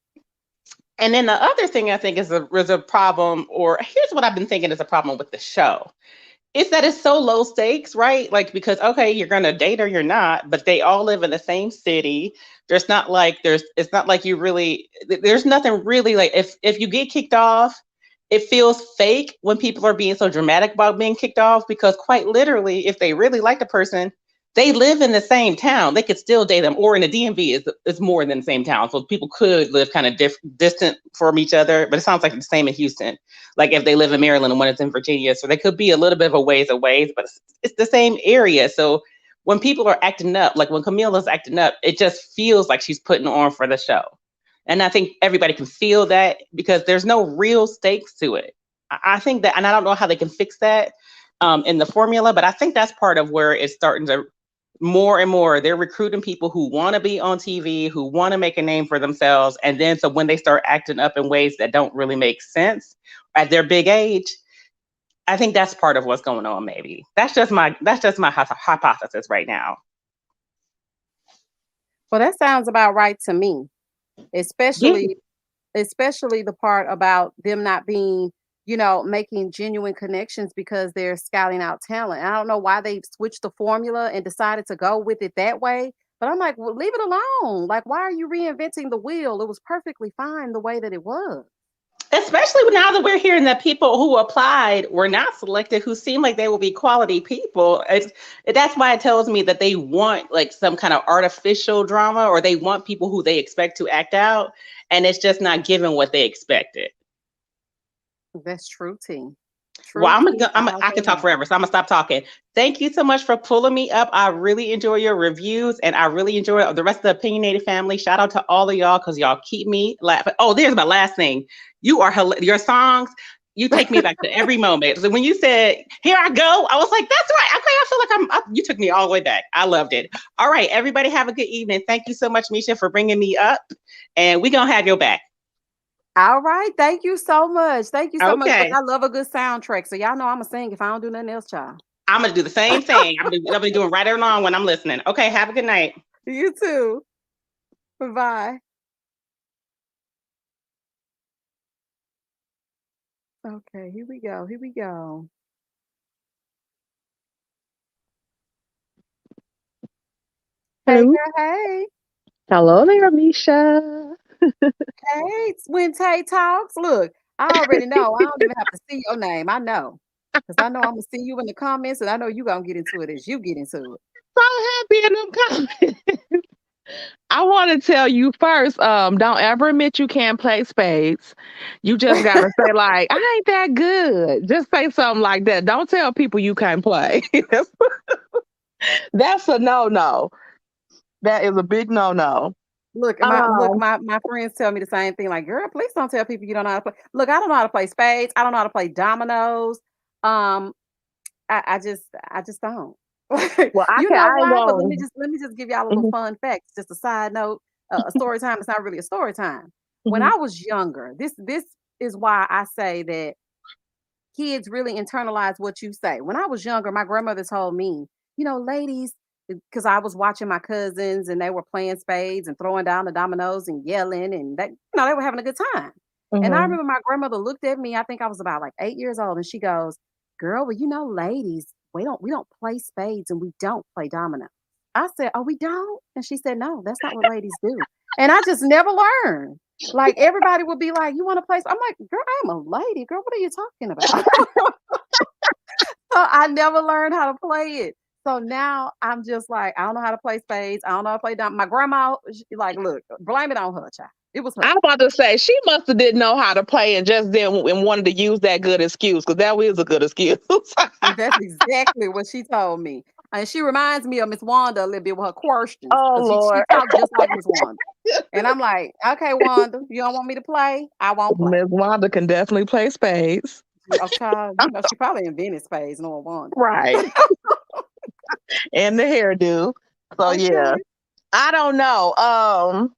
And then the other thing I think is a problem, or here's what I've been thinking is a problem with the show. It's that it's so low stakes, right? Like, because, okay, you're going to date or you're not, but they all live in the same city. It's not like you really, there's nothing really, like, if you get kicked off, it feels fake when people are being so dramatic about being kicked off, because quite literally, if they really like the person, they live in the same town. They could still date them. Or in the DMV, it's more than the same town. So people could live kind of distant from each other, but it sounds like the same in Houston. Like if they live in Maryland and one is in Virginia. So they could be a little bit of a ways away, but it's the same area. So when people are acting up, like when Camila's acting up, it just feels like she's putting on for the show. And I think everybody can feel that, because there's no real stakes to it. I think that, and I don't know how they can fix that in the formula, but I think that's part of where it's starting to more and more they're recruiting people who want to be on TV, who want to make a name for themselves, and then so when they start acting up in ways that don't really make sense at their big age, I think that's part of what's going on. Maybe that's just my hypothesis right now. Well, that sounds about right to me, Yeah. especially the part about them not being, making genuine connections because they're scouting out talent. I don't know why they switched the formula and decided to go with it that way. But I'm like, well, leave it alone. Like, why are you reinventing the wheel? It was perfectly fine the way that it was. Especially now that we're hearing that people who applied were not selected, who seem like they will be quality people. That's why it tells me that they want like some kind of artificial drama, or they want people who they expect to act out, and it's just not given what they expected. That's true, T. Well, True, T, I can talk forever, so I'm gonna stop talking. Thank you so much for pulling me up. I really enjoy your reviews, and I really enjoy the rest of the opinionated family. Shout out to all of y'all because y'all keep me laughing. Oh, there's my last thing. You are your songs. You take me back to every moment. So when you said "Here I go," I was like, "That's right." Okay, I feel like you took me all the way back. I loved it. All right, everybody, have a good evening. Thank you so much, Misha, for bringing me up, and we're gonna have your back. All right. Thank you so much. Thank you so much. Okay. Look, I love a good soundtrack. So y'all know I'm going to sing if I don't do nothing else, child. I'm gonna do the same thing. I'll be doing right along when I'm listening. Okay, have a good night. You too. Bye. Okay, here we go. Here we go. Hey, Hello. girl. Hey. Hello there, Misha. Hey. It's when Tay talks. Look, I already know. I don't even have to see your name. I know. Because I know I'm going to see you in the comments, and I know you're going to get into it as you get into it. So happy in them comments. I want to tell you first, don't ever admit you can't play spades. You just gotta say like, I ain't that good. Just say something like that. Don't tell people you can't play. That's a no-no. That is a big no-no. Look, Um, my friends tell me the same thing. Like, girl, please don't tell people you don't know how to play. Look, I don't know how to play spades. I don't know how to play dominoes. Um, I just don't. well, You know I ain't why? But let gonna. me just give y'all a little Mhm, fun facts. Just a side note. A story time. It's not really a story time. When mhm. I was younger, this is why I say that kids really internalize what you say. When I was younger, my grandmother told me, ladies, because I was watching my cousins and they were playing spades and throwing down the dominoes and yelling, and they were having a good time. And I Mhm. remember my grandmother looked at me. I think I was about like 8 years old, and she goes, "Girl, well, ladies, we don't play spades and we don't play dominoes." I said, "Oh, we don't?" And she said, "No, that's not what ladies do." And I just never learned. Like everybody would be like, "You want to play?" I'm like, "Girl, I'm a lady. Girl, what are you talking about?" So I never learned how to play it. So now I'm just like, I don't know how to play spades. I don't know how to play My grandma, like, look, blame it on her, child. It was her. I'm about to say she must have didn't know how to play and just then and wanted to use that good excuse because that is a good excuse. That's exactly what she told me. And she reminds me of Miss Wanda a little bit with her questions Oh because she Lord, talked just like Miss Wanda. And I'm like, okay, Wanda, you don't want me to play? I won't play. Miss Wanda can definitely play spades. Oh, child, she probably invented spades, no Wanda. Right. And the hairdo. So yeah. Okay. I don't know. I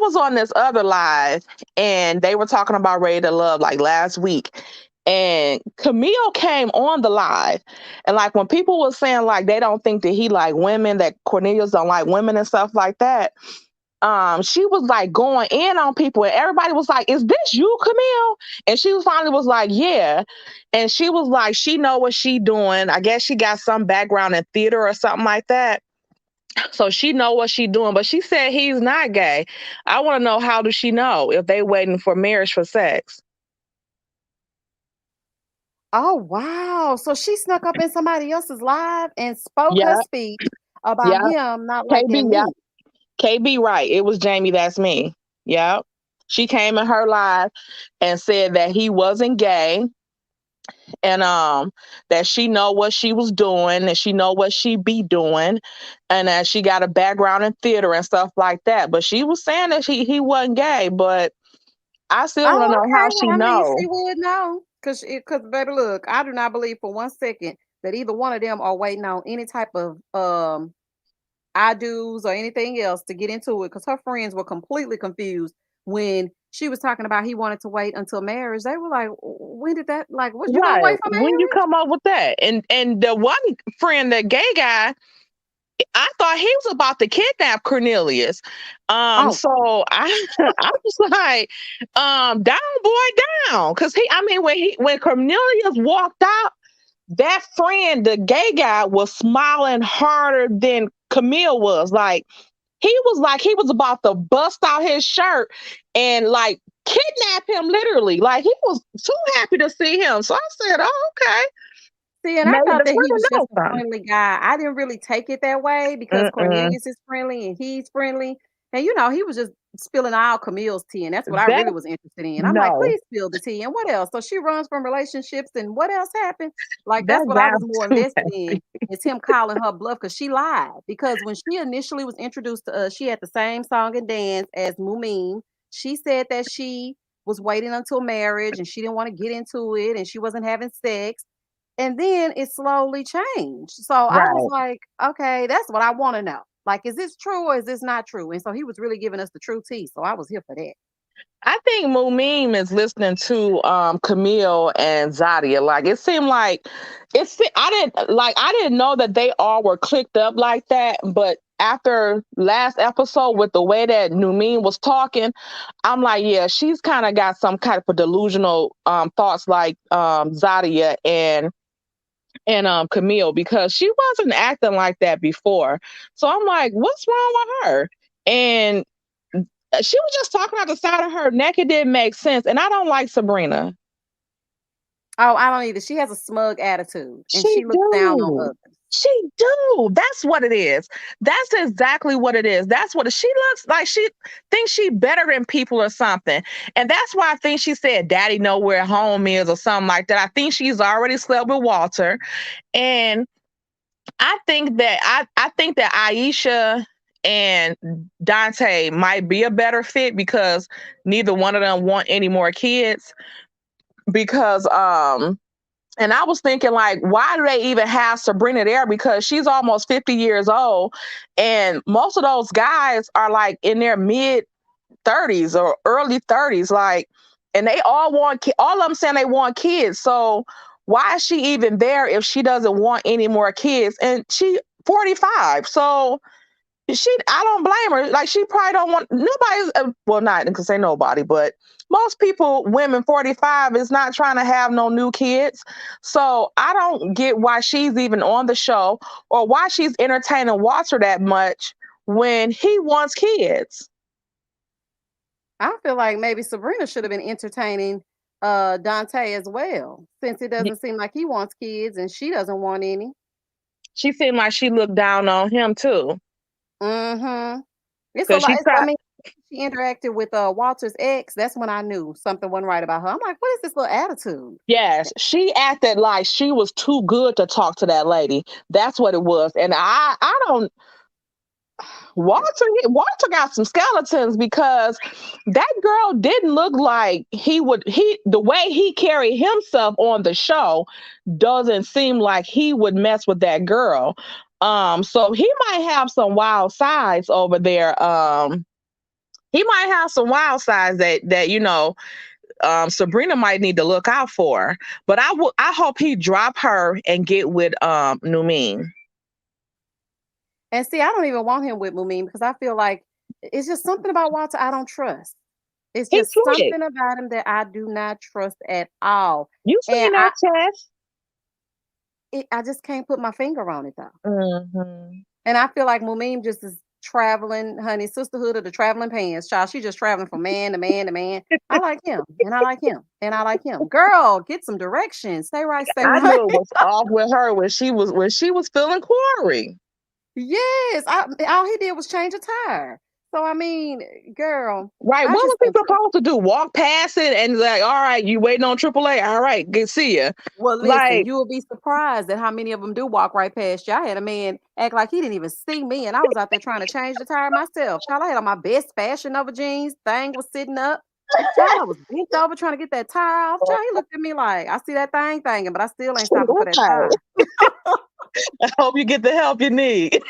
was on this other live and they were talking about Ready to Love like last week. And Camille came on the live. And like when people were saying like they don't think that he like women, that Cornelius don't like women and stuff like that. She was like going in on people and everybody was like, "Is this you, Camille?" And she finally was like, "Yeah." And she was like, she know what she doing. I guess she got some background in theater or something like that. So she know what she doing, but she said he's not gay. I want to know, how does she know if they waiting for marriage for sex? Oh, wow. So she snuck up in somebody else's live and spoke her Yeah, speech about yeah. him not KB, liking yeah. me. KB, right. It was Jamie, that's me. Yeah. She came in her live and said that he wasn't gay and that she know what she was doing and she know what she be doing and that she got a background in theater and stuff like that. But she was saying that he wasn't gay, but I still want to Oh, know okay. how Well, she I mean, know. she would know. Because, baby, look, I do not believe for 1 second that either one of them are waiting on any type of I do's or anything else to get into it, because her friends were completely confused when she was talking about he wanted to wait until marriage. They were like, when did that, like, was you gonna Right. wait for When you marriage? come up with that. And the one friend, the gay guy, I thought he was about to kidnap Cornelius. Oh, So I was like, down boy down. Cause I mean when Cornelius walked out, that friend, the gay guy, was smiling harder than Camille was. Like he was about to bust out his shirt and like kidnap him literally. Like he was so happy to see him. So I said, oh, okay. see, and I Maybe thought the that he friend was just knows a something. friendly guy. I didn't really take it that way because Mm-mm. Cornelius is friendly and he's friendly. And he was just spilling all Camille's tea, and that's what I That really was interested in. I'm like, no, please spill the tea. And what else? So she runs from relationships, and what else happened? Like that that's what I guy was was more too invested in. happy. Is him calling her bluff because she lied. Because when she initially was introduced to us, she had the same song and dance as Mumin. She said that she was waiting until marriage and she didn't want to get into it and she wasn't having sex. And then it slowly changed. So I was Right. like, okay, that's what I want to know. Like, is this true or is this not true? And so he was really giving us the true tea. So I was here for that. I think Mumin is listening to Camille and Zadia. Like it seemed like I didn't know that they all were clicked up like that, but after last episode with the way that Numin was talking, I'm like, yeah, she's kind of got some kind of delusional thoughts like Zadia and Camille, because she wasn't acting like that before. So I'm like, what's wrong with her? And she was just talking out the side of her neck. It didn't make sense. And I don't like Sabrina. Oh, I don't either. She has a smug attitude and She she looks down on do. others. She do. That's what it is. That's exactly what it is. That's what she looks like. She thinks she better than people or something. And that's why I think she said daddy know where home is or something like that. I think she's already slept with Walter. And I think that Aisha and Dante might be a better fit because neither one of them want any more kids. Because and I was thinking like, why do they even have Sabrina there? Because she's almost 50 years old, and most of those guys are like in their mid 30s or early 30s, like, and they all all of them saying they want kids. So why is she even there if she doesn't want any more kids? And she 45, so I don't blame her. Like she probably don't want nobody's. Well, not because say nobody, but most people, women 45 is not trying to have no new kids. So I don't get why she's even on the show or why she's entertaining Walter that much when he wants kids. I feel like maybe Sabrina should have been entertaining Dante as well, since it doesn't seem like he wants kids and she doesn't want any. She seemed like she looked down on him too. Mm-hmm. It's a Because lot. she tried, I mean, she interacted with Walter's ex. That's when I knew something wasn't right about her. I'm like, what is this little attitude? yes, she acted like she was too good to talk to that lady. That's what it was. And I don't, Walter got some skeletons because that girl didn't look like the way he carried himself on the show doesn't seem like he would mess with that girl. So he might have some wild sides over there. He might have some wild sides that Sabrina might need to look out for. But I hope he drop her and get with Numin. And see, I don't even want him with Mumin because I feel like it's just something about Walter I don't trust. It's He's just slick. something about him that I do not trust at all. You And seen that test? I just can't put my finger on it though. Mm-hmm. And I feel like Mumin just is traveling, honey, sisterhood of the traveling pants, child. She just traveling from man to man to man. I like him, and I like him, and I like him. Girl, get some direction. Stay right, stay I right. knew it was off with her when she was feeling quartery. Yes, all he did was change a tire. So I mean, girl, Right. I What just was he don't trust. supposed to do? Walk past it and like, all right, you waiting on AAA. All right, good see ya. Well, listen, Like, you will be surprised at how many of them do walk right past you. I had a man act like he didn't even see me, and I was out there trying to change the tire myself. Child, I had on my best Fashion Nova jeans. Thing was sitting up. Child, I was bent over trying to get that tire off. Child, he looked at me like, I see that thing thinking, but I still ain't stopping for that tire. I hope you get the help you need.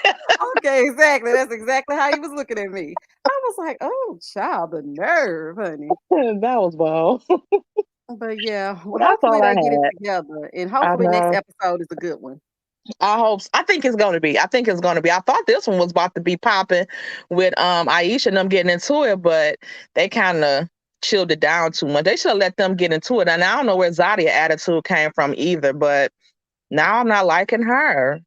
Okay, exactly. That's exactly how he was looking at me. I was like, oh, child, the nerve, honey. That was wild. But yeah, well, That's hopefully all I they get it had. together. And I hopefully next know. episode is a good one. I hope. I think it's going to be. I think it's going to be. I thought this one was about to be popping with Aisha and them getting into it, but they kind of chilled it down too much. They should have let them get into it. And I don't know where Zadia attitude came from either, but now I'm not liking her.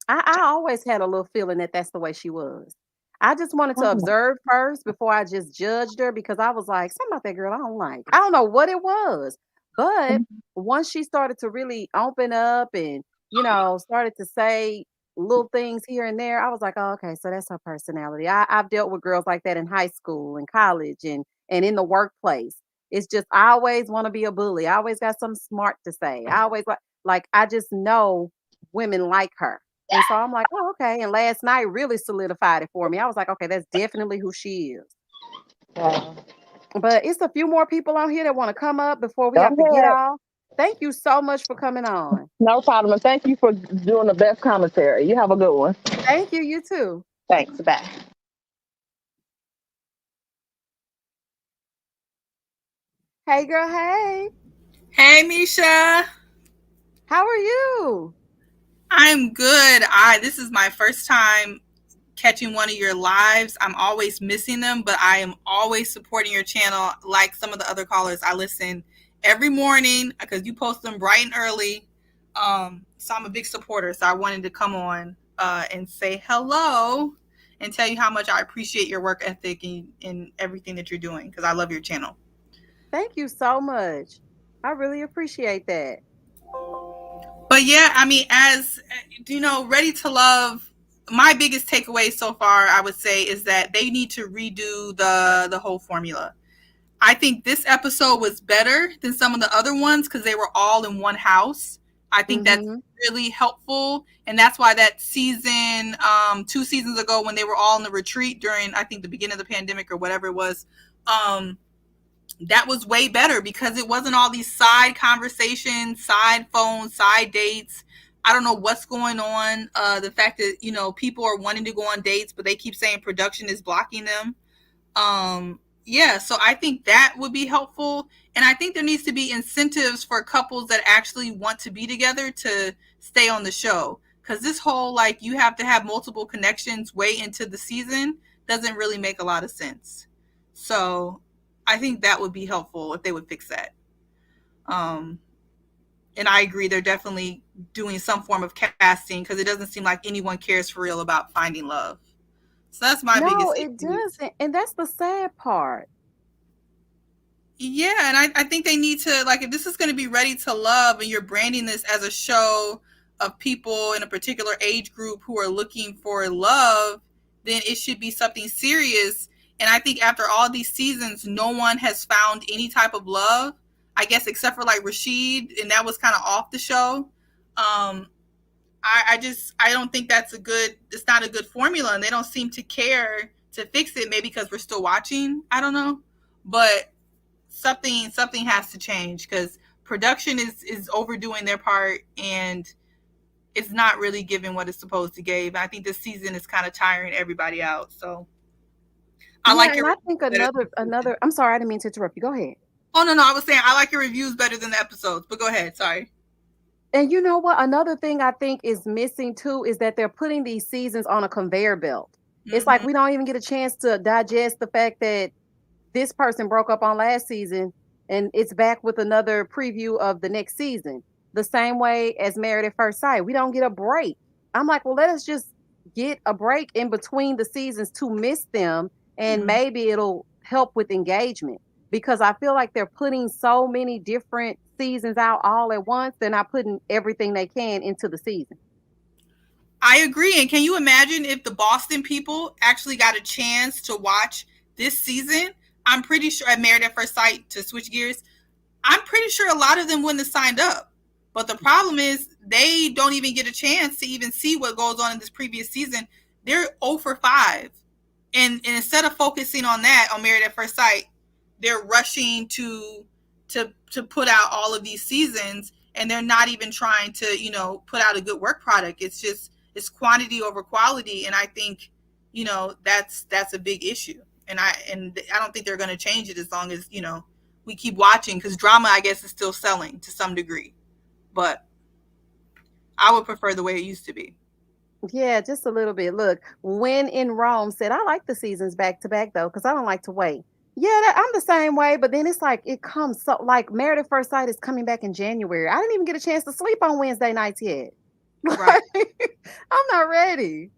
I always had a little feeling that that's the way she was. I just wanted to Mhm. observe first before I just judged her because I was like, something about that girl I don't like. I don't know what it was. But once she started to really open up and, started to say little things here and there, I was like, oh, okay, so that's her personality. I've dealt with girls like that in high school and college and in the workplace. It's just I always want to be a bully. I always got something smart to say. I always like I just know women like her. And so I'm like, oh, okay. And last night really solidified it for me. I was like, okay, that's definitely who she is. Wow. But it's a few more people on here that want to come up before we Go have to get ahead. off. Thank you so much for coming on. No problem. And thank you for doing the best commentary. You have a good one. Thank you. You too. Thanks. Bye. Hey, girl. Hey. Hey, Misha. How are you? I'm good. This is my first time catching one of your lives. I'm always missing them, but I am always supporting your channel. Like some of the other callers, I listen every morning because you post them bright and early. So I'm a big supporter. So I wanted to come on and say hello and tell you how much I appreciate your work ethic and everything that you're doing because I love your channel. Thank you so much. I really appreciate that. But yeah, I mean, as you know, Ready to Love, my biggest takeaway so far, I would say, is that they need to redo the whole formula. I think this episode was better than some of the other ones because they were all in one house. I think that's really helpful. And that's why that season, 2 seasons ago, when they were all in the retreat during, I think, the beginning of the pandemic or whatever it was, that was way better because it wasn't all these side conversations, side phones, side dates. I don't know what's going on. The fact that, people are wanting to go on dates, but they keep saying production is blocking them. Yeah, so I think that would be helpful. And I think there needs to be incentives for couples that actually want to be together to stay on the show. Because this whole, you have to have multiple connections way into the season doesn't really make a lot of sense. So I think that would be helpful if they would fix that. And I agree, they're definitely doing some form of casting because it doesn't seem like anyone cares for real about finding love. So that's my biggest No, issue. it doesn't. And that's the sad part. Yeah, and I think they need to, if this is going to be Ready to Love and you're branding this as a show of people in a particular age group who are looking for love, then it should be something serious. And I think after all these seasons, no one has found any type of love, I guess, except for Rashid, and that was kind of off the show. I don't think it's not a good formula, and they don't seem to care to fix it, maybe because we're still watching. I don't know. But something has to change because production is overdoing their part and it's not really giving what it's supposed to give. I think this season is kind of tiring everybody out. So I think another I'm sorry, I didn't mean to interrupt you. Go ahead. Oh no, I was saying I like your reviews better than the episodes, but go ahead. Sorry. And you know what? Another thing I think is missing too is that they're putting these seasons on a conveyor belt. It's like we don't even get a chance to digest the fact that this person broke up on last season and it's back with another preview of the next season. The same way as Married at First Sight. We don't get a break. I'm like, well, let us just get a break in between the seasons to miss them and maybe it'll help with engagement. Because I feel like they're putting so many different seasons out all at once. They're not putting everything they can into the season. I agree. And can you imagine if the Boston people actually got a chance to watch this season? I'm pretty sure at Married at First Sight, to switch gears, I'm pretty sure a lot of them wouldn't have signed up. But the problem is they don't even get a chance to even see what goes on in this previous season. They're 0 for 5. And instead of focusing on that, on Married at First Sight, they're rushing to put out all of these seasons, and they're not even trying to, you know, put out a good work product. It's just, it's quantity over quality, and I think, you know, that's a big issue. And I don't think they're going to change it as long as, you know, we keep watching, because drama, I guess, is still selling to some degree, but I would prefer the way it used to be. Yeah, just a little bit. Look, when in Rome said, I like the seasons back to back though, because I don't like to wait. Yeah, I'm the same way, but then it's like it comes so like Married at First Sight is coming back in January. I didn't even get a chance to sleep on Wednesday nights yet. Right. I'm not ready.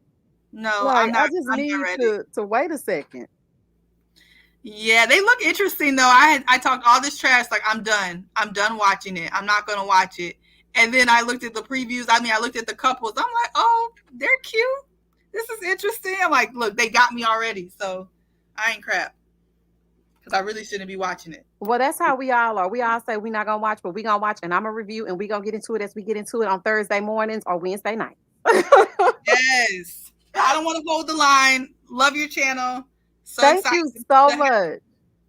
No, Like I just I'm not need ready. to wait a second. Yeah, they look interesting though. I talked all this trash, like I'm done. I'm done watching it. I'm not gonna watch it. And then I looked at the previews. I mean, I looked at the couples. I'm like, oh, they're cute. This is interesting. I'm like, look, they got me already. So I ain't crap, because I really shouldn't be watching it. Well, that's how we all are. We all say we're not gonna watch, but we gonna watch, and I'm gonna review, and we gonna get into it as we get into it on Thursday mornings or Wednesday night. Yes. I don't want to hold the line. Love your channel. So Thank excited. you so much.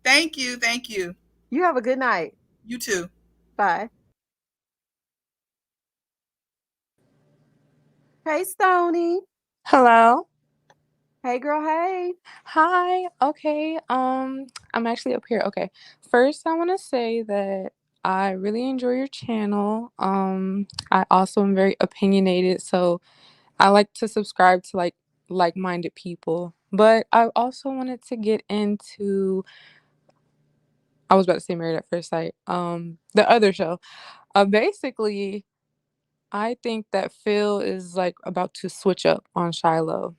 Thank you. Thank you. You have a good night. You too. Bye. Hey, Stony. Hello. Hey, girl. Hey. Hi. Okay. I'm actually up here. Okay. First, I want to say that I really enjoy your channel. I also am very opinionated, so I like to subscribe to like-minded people. But I also wanted to get into, I was about to say Married at First Sight. The other show. Basically, I think that Phil is like about to switch up on Shiloh.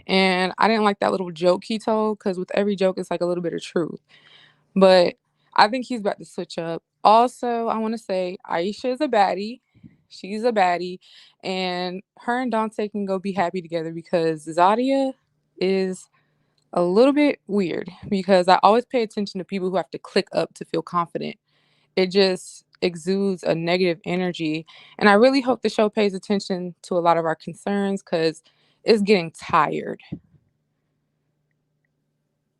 And I didn't like that little joke he told, because with every joke, it's like a little bit of truth. But I think he's about to switch up. Also, I want to say Aisha is a baddie. She's a baddie. And her and Dante can go be happy together, because Zadia is a little bit weird, because I always pay attention to people who have to click up to feel confident. It just exudes a negative energy. And I really hope the show pays attention to a lot of our concerns, because it's getting tired.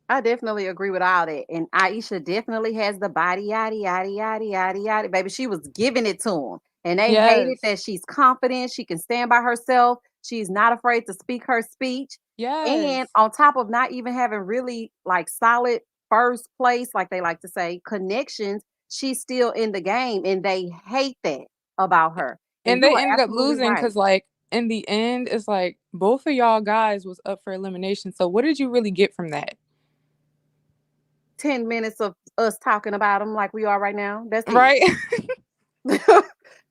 I definitely agree with all that. And Aisha definitely has the body, yaddy, yaddy, yaddy, yaddy, yaddy. Baby, she was giving it to him. And they hated Yes. that she's confident. She can stand by herself. She's not afraid to speak her speech. And Yes. on top of not even having really like solid first place, like they like to say, connections, she's still in the game. And they hate that about her. And And you they are ended up absolutely losing, right. because, like, in the end, it's like both of y'all guys was up for elimination. So what did you really get from that? 10 minutes of us talking about them like we are right now. That's it. Right?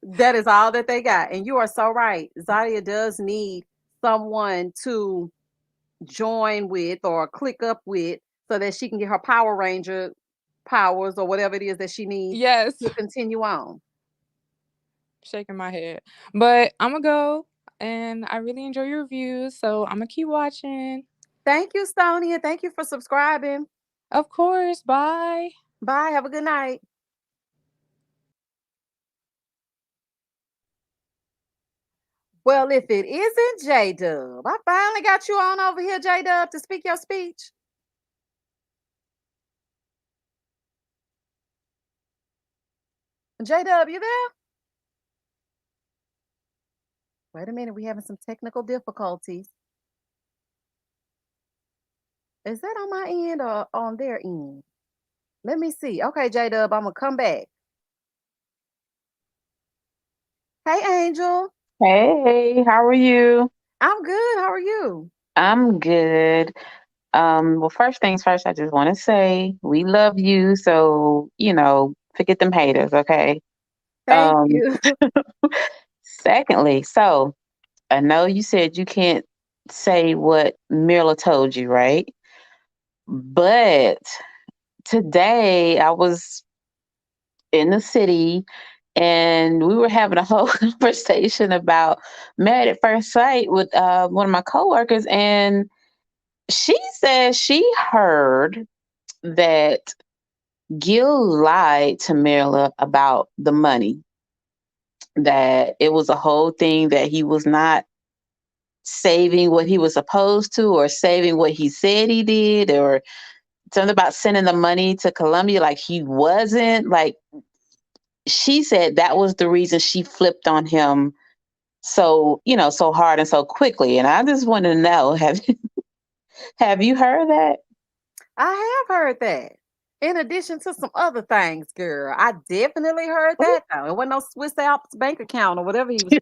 That is all that they got. And you are so right. Zadia does need someone to join with or click up with so that she can get her Power Ranger powers or whatever it is that she needs Yes. to continue on. Shaking my head. But I'm going to go, and I really enjoy your reviews. So I'm going to keep watching. Thank you, Stony, and thank you for subscribing. Of course. Bye. Bye. Have a good night. Well, if it isn't J Dub, I finally got you on over here, J Dub, to speak your speech. J Dub, you there? Wait a minute, we having some technical difficulties. Is that on my end or on their end? Let me see. Okay, J Dub, I'm gonna come back. Hey, Angel. Hey, how are you? I'm good. How are you? I'm good. Well, first things first, I just want to say we love you. So, forget them haters, okay? Thank Um, you. Secondly, so I know you said you can't say what Mirla told you, right? But today I was in the city and we were having a whole conversation about Married at First Sight with one of my coworkers, and she says she heard that Gil lied to Marla about the money, that it was a whole thing, that he was not saving what he was supposed to or saving what he said he did, or something about sending the money to Colombia, like he wasn't like she said that was the reason she flipped on him so, so hard and so quickly. And I just want to know, have you heard that? I have heard that. In addition to some other things, girl. I definitely heard that though. It wasn't no Swiss Alps bank account or whatever he was.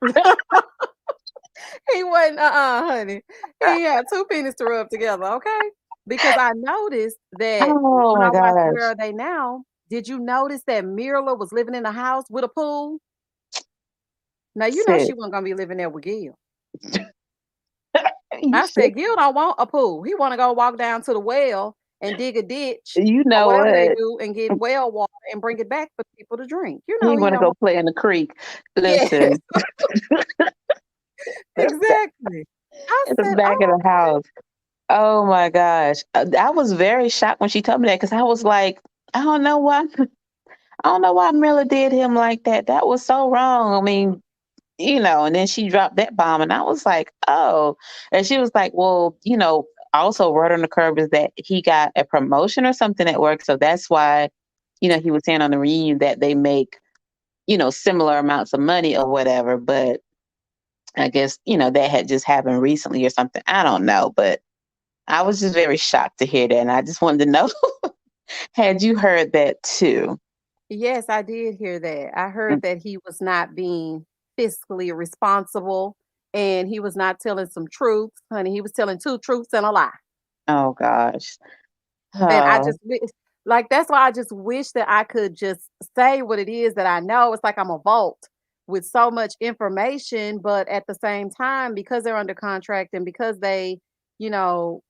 He wasn't, honey. He had two pennies to rub together, okay? Because I noticed that Oh when my I watched Where gosh. Are They Now, did you notice that Mirla was living in a house with a pool? Now you know Sis, she wasn't gonna be living there with Gil. you I said, sick. Gil don't want a pool. He want to go walk down to the well and dig a ditch You or know whatever they what? do and get well water and bring it back for people to drink. You know He he want to don't go want. play in the creek. Yes, Listen, exactly. I at the said, back of oh, the house. Oh my gosh. I was very shocked when she told me that because I was like, I don't know why. I don't know why Miller did him like that. That was so wrong. I mean, and then she dropped that bomb, and I was like, oh. And she was like, well, also word on the curb is that he got a promotion or something at work. So that's why, he was saying on the reunion that they make, similar amounts of money or whatever. But I guess, that had just happened recently or something. I don't know. But I was just very shocked to hear that. And I just wanted to know, had you heard that too? yes, I did hear that. I Mm. heard that he was not being fiscally responsible and he was not telling some truths. Honey, he was telling two truths and a lie. Oh gosh. And I Oh, just like that's why I just wish that I could just say what it is that I know. It's like I'm a vault with so much information, but at the same time, because they're under contract and because they, you know,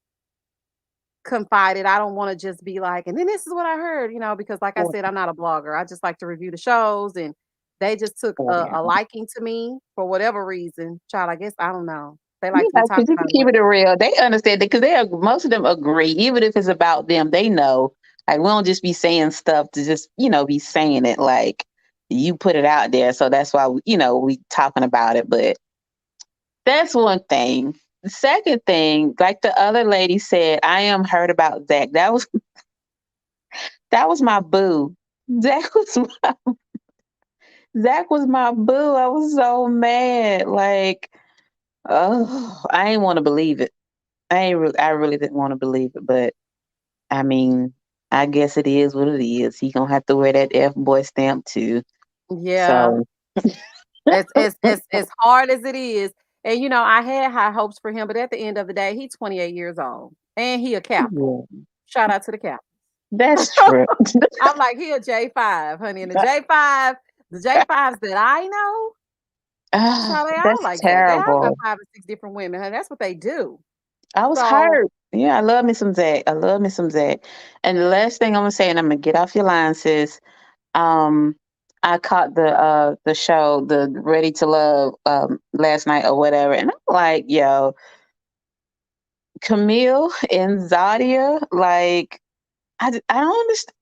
confided, I don't want to just be like, and then this is what I heard, because like I poor, said, I'm not a blogger. I just like to review the shows and they just took poor a him. liking to me for whatever reason. Child, I guess I don't know. They like You to be know, talked because you can about. keep it real. They understand that because most of them agree, even if it's about them, they know. Like we don't just be saying stuff to just, be saying it. Like you put it out there. So that's why we talking about it. But that's one thing. The second thing, like the other lady said, I am hurt about Zach. That was my boo. Zach was Zach was my boo. I was so mad. Like, oh, I ain't want to believe it. I really didn't want to believe it, but I mean, I guess it is what it is. He gonna have to wear that F boy stamp too. Yeah, So as hard as it is. And I had high hopes for him, but at the end of the day, he's 28 years old and he a Kappa. yeah, Shout out to the Kappa. that's true. I'm like, he a J5, honey. And the J5s that I know, Ah, child, they all that's like Zach. They all got terrible. 5 or 6 different women, honey. That's what they do. I was So hurt. Yeah, I love me some Zach. I love me some Zach. And the last thing I'm gonna say, and I'm gonna get off your line, sis. Um, I caught the show, the Ready to Love, last night or whatever, and I'm like, yo, Camille and Zadia, like, I don't understand.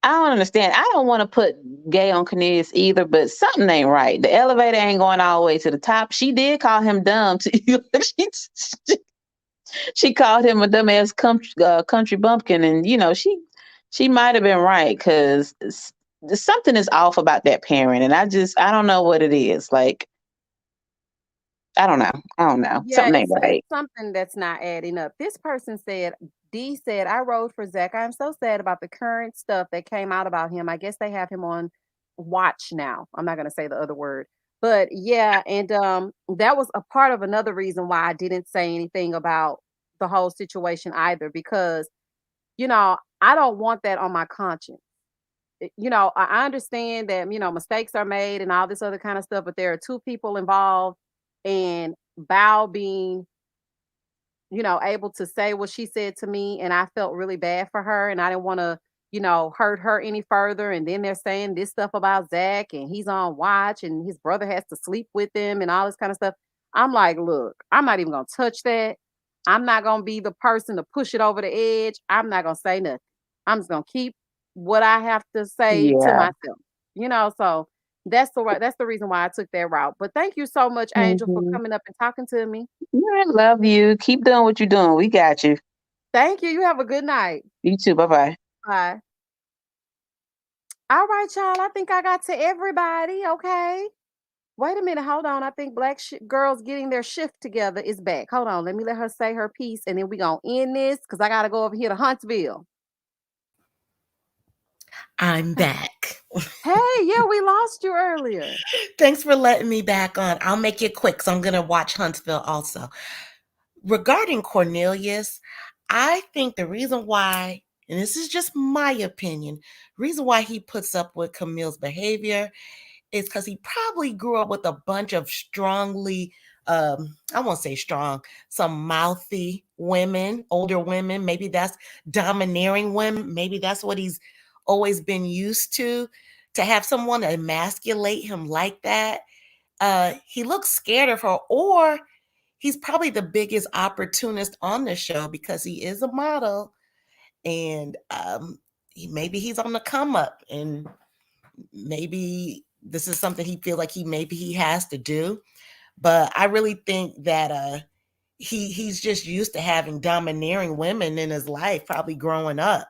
I don't understand. I don't want to put gay on Cornelius either, but something ain't right. The elevator ain't going all the way to the top. She did call him dumb. She called him a dumbass country bumpkin, and she might have been right because something is off about that parent, and I don't know what it is. Like I don't know. yeah, Something ain't it's right. something that's not adding up. This person said, D said, I rode for Zach. I'm so sad about the current stuff that came out about him. I guess they have him on watch now. I'm not gonna say the other word. But yeah, and that was a part of another reason why I didn't say anything about the whole situation either, because I don't want that on my conscience. I understand that, mistakes are made and all this other kind of stuff, but there are two people involved and Bao being, able to say what she said to me. And I felt really bad for her and I didn't want to, hurt her any further. And then they're saying this stuff about Zach and he's on watch and his brother has to sleep with him and all this kind of stuff. I'm like, look, I'm not even going to touch that. I'm not going to be the person to push it over the edge. I'm not going to say nothing. I'm just going to keep what I have to say to Yeah. myself. So that's the reason why I took that route. But thank you so much, Angel, for Hmm. coming up and talking to me. I love you. Keep doing what you're doing. We got you. Thank you. You have a good night. You too. Bye-bye. Bye. All right, y'all. I think I got to everybody. Okay. Wait a minute. Hold on. I think Black Girls Getting Their Shift Together is back. Hold on. Let me let her say her piece and then we going to end this because I got to go over here to Huntsville. I'm back. Hey, yeah, we lost you earlier. Thanks for letting me back on. I'll make it quick, so I'm going to watch Huntsville also. Regarding Cornelius, I think the reason why, and this is just my opinion, reason why he puts up with Camille's behavior is because he probably grew up with a bunch of strongly, I won't say strong, some mouthy women, older women. Maybe that's domineering women. Maybe that's what he's always been used to have someone emasculate him like that. He looks scared of her, or he's probably the biggest opportunist on the show because he is a model, and maybe he's on the come up, and maybe this is something he feels like he has to do. But I really think that he's just used to having domineering women in his life, probably growing up.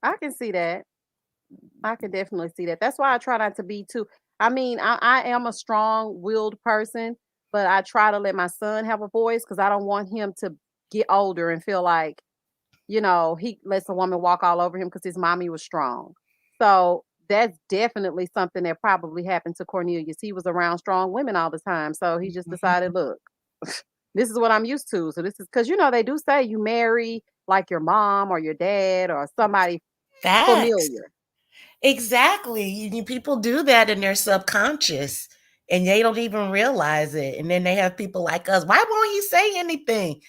I can see that. I can definitely see that. That's why I try not to be too. I mean, I am a strong-willed person, but I try to let my son have a voice because I don't want him to get older and feel like, he lets a woman walk all over him because his mommy was strong. So that's definitely something that probably happened to Cornelius. He was around strong women all the time. So he just decided, look, this is what I'm used to. So this is because, they do say you marry like your mom or your dad or somebody Facts. familiar. Exactly. People do that in their subconscious and they don't even realize it. And then they have people like us. Why won't he say anything?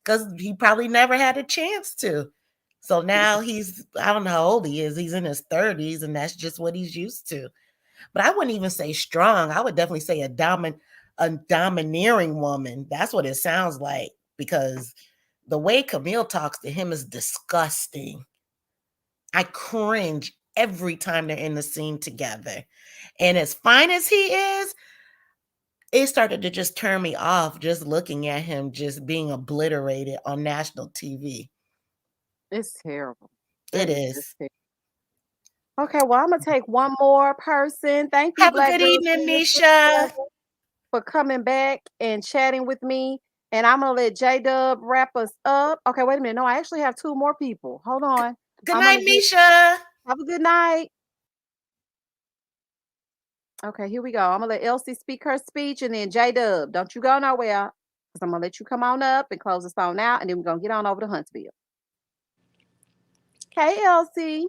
Because he probably never had a chance to. So now I don't know how old he is. He's in his 30s and that's just what he's used to. But I wouldn't even say strong. I would definitely say a domineering woman. That's what it sounds like, because the way Camille talks to him is disgusting. I cringe every time they're in the scene together. And as fine as he is, it started to just turn me off just looking at him just being obliterated on national TV. It's terrible. It That is just is. terrible. Okay, well, I'm gonna take one more person. Thank you, Have a Black good Girls evening, Getting Their Shit Nisha. Together, for coming back and chatting with me. And I'm gonna let J Dub wrap us up. Okay, wait a minute. No, I actually have two more people. Hold on. Good I'm night, gonna get Nisha. have a good night. Okay, here we go. I'm gonna let Elsie speak her speech and then J Dub. Don't you go nowhere. Because I'm gonna let you come on up and close this phone out, and then we're gonna get on over to Huntsville. Okay, Elsie.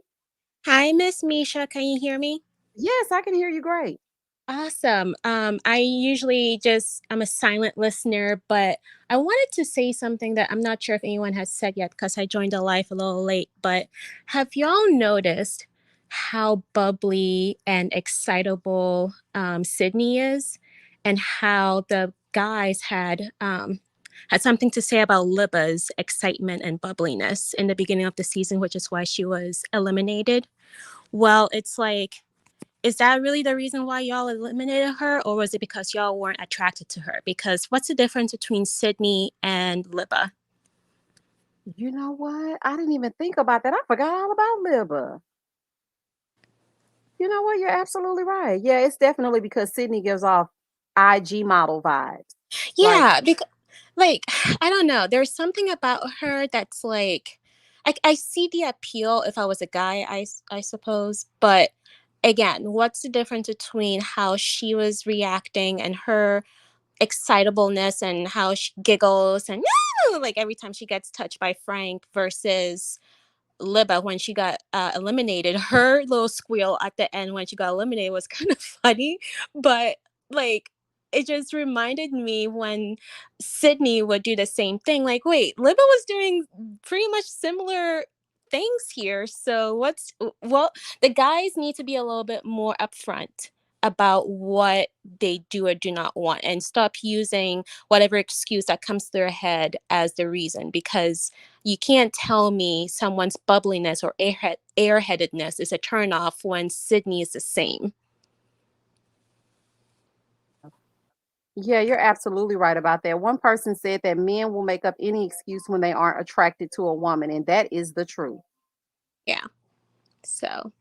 Hi, Miss Misha. Can you hear me? Yes, I can hear you great. Awesome. I usually I'm a silent listener, but I wanted to say something that I'm not sure if anyone has said yet because I joined the live a little late. But have y'all noticed how bubbly and excitable Sydney is, and how the guys had something to say about Libba's excitement and bubbliness in the beginning of the season, which is why she was eliminated? Well, it's like, is that really the reason why y'all eliminated her, or was it because y'all weren't attracted to her? Because what's the difference between Sydney and Libba? You know what? I didn't even think about that. I forgot all about Libba. You know what? You're absolutely right. Yeah, it's definitely because Sydney gives off IG model vibes. Like, Yeah, because like I don't know. There's something about her that's like, I see the appeal if I was a guy, I suppose, but again, what's the difference between how she was reacting and her excitableness and how she giggles and like every time she gets touched by Frank versus Libba when she got eliminated? Her little squeal at the end when she got eliminated was kind of funny, but like it just reminded me when Sydney would do the same thing. Like, wait, Libba was doing pretty much similar things here. So the guys need to be a little bit more upfront about what they do or do not want and stop using whatever excuse that comes to their head as the reason, because you can't tell me someone's bubbliness or airheadedness is a turnoff when Sydney is the same. Yeah, you're absolutely right about that. One person said that men will make up any excuse when they aren't attracted to a woman, and that is the truth. Yeah. So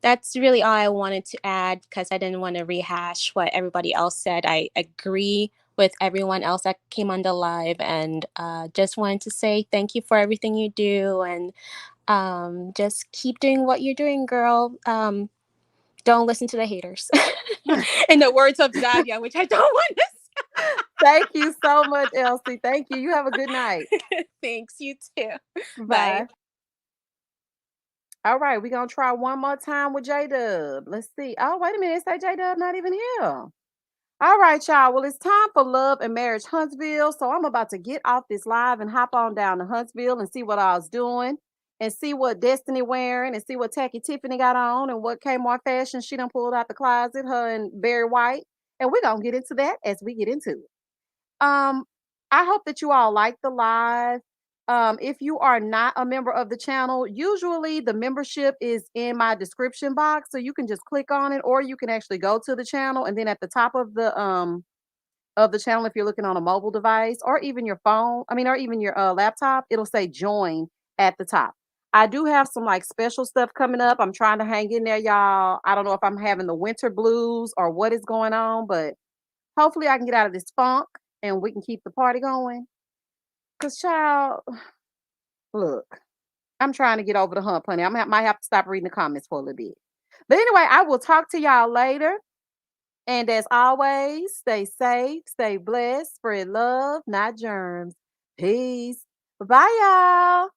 that's really all I wanted to add because I didn't want to rehash what everybody else said. I agree with everyone else that came on the live and just wanted to say thank you for everything you do and just keep doing what you're doing, girl. Don't listen to the haters. In the words of Zadia, which I don't want to Thank you so much, Elsie. Thank you. You have a good night. say. Thanks, you too. Bye. Bye. All right, we're gonna try one more time with J Dub. Let's see. Oh, wait a minute. It say J Dub not even here. All right, y'all. Well, it's time for Love and Marriage Huntsville. So I'm about to get off this live and hop on down to Huntsville and see what I was doing and see what Destiny wearing and see what Tacky Tiffany got on and what Kmart fashion she done pulled out the closet, her and Barry White. And we're gonna get into that as we get into it. Um, I hope that you all like the live. If you are not a member of the channel, usually the membership is in my description box, so you can just click on it, or you can actually go to the channel, and then at the top of the channel, if you're looking on a mobile device or even your phone, I mean, or even your laptop, it'll say join at the top. I do have some like special stuff coming up. I'm trying to hang in there, y'all. I don't know if I'm having the winter blues or what is going on, but hopefully I can get out of this funk and we can keep the party going. Cause child, look, I'm trying to get over the hump, honey. Might have to stop reading the comments for a little bit. But anyway, I will talk to y'all later. And as always, stay safe, stay blessed, spread love, not germs. Peace. Bye, y'all.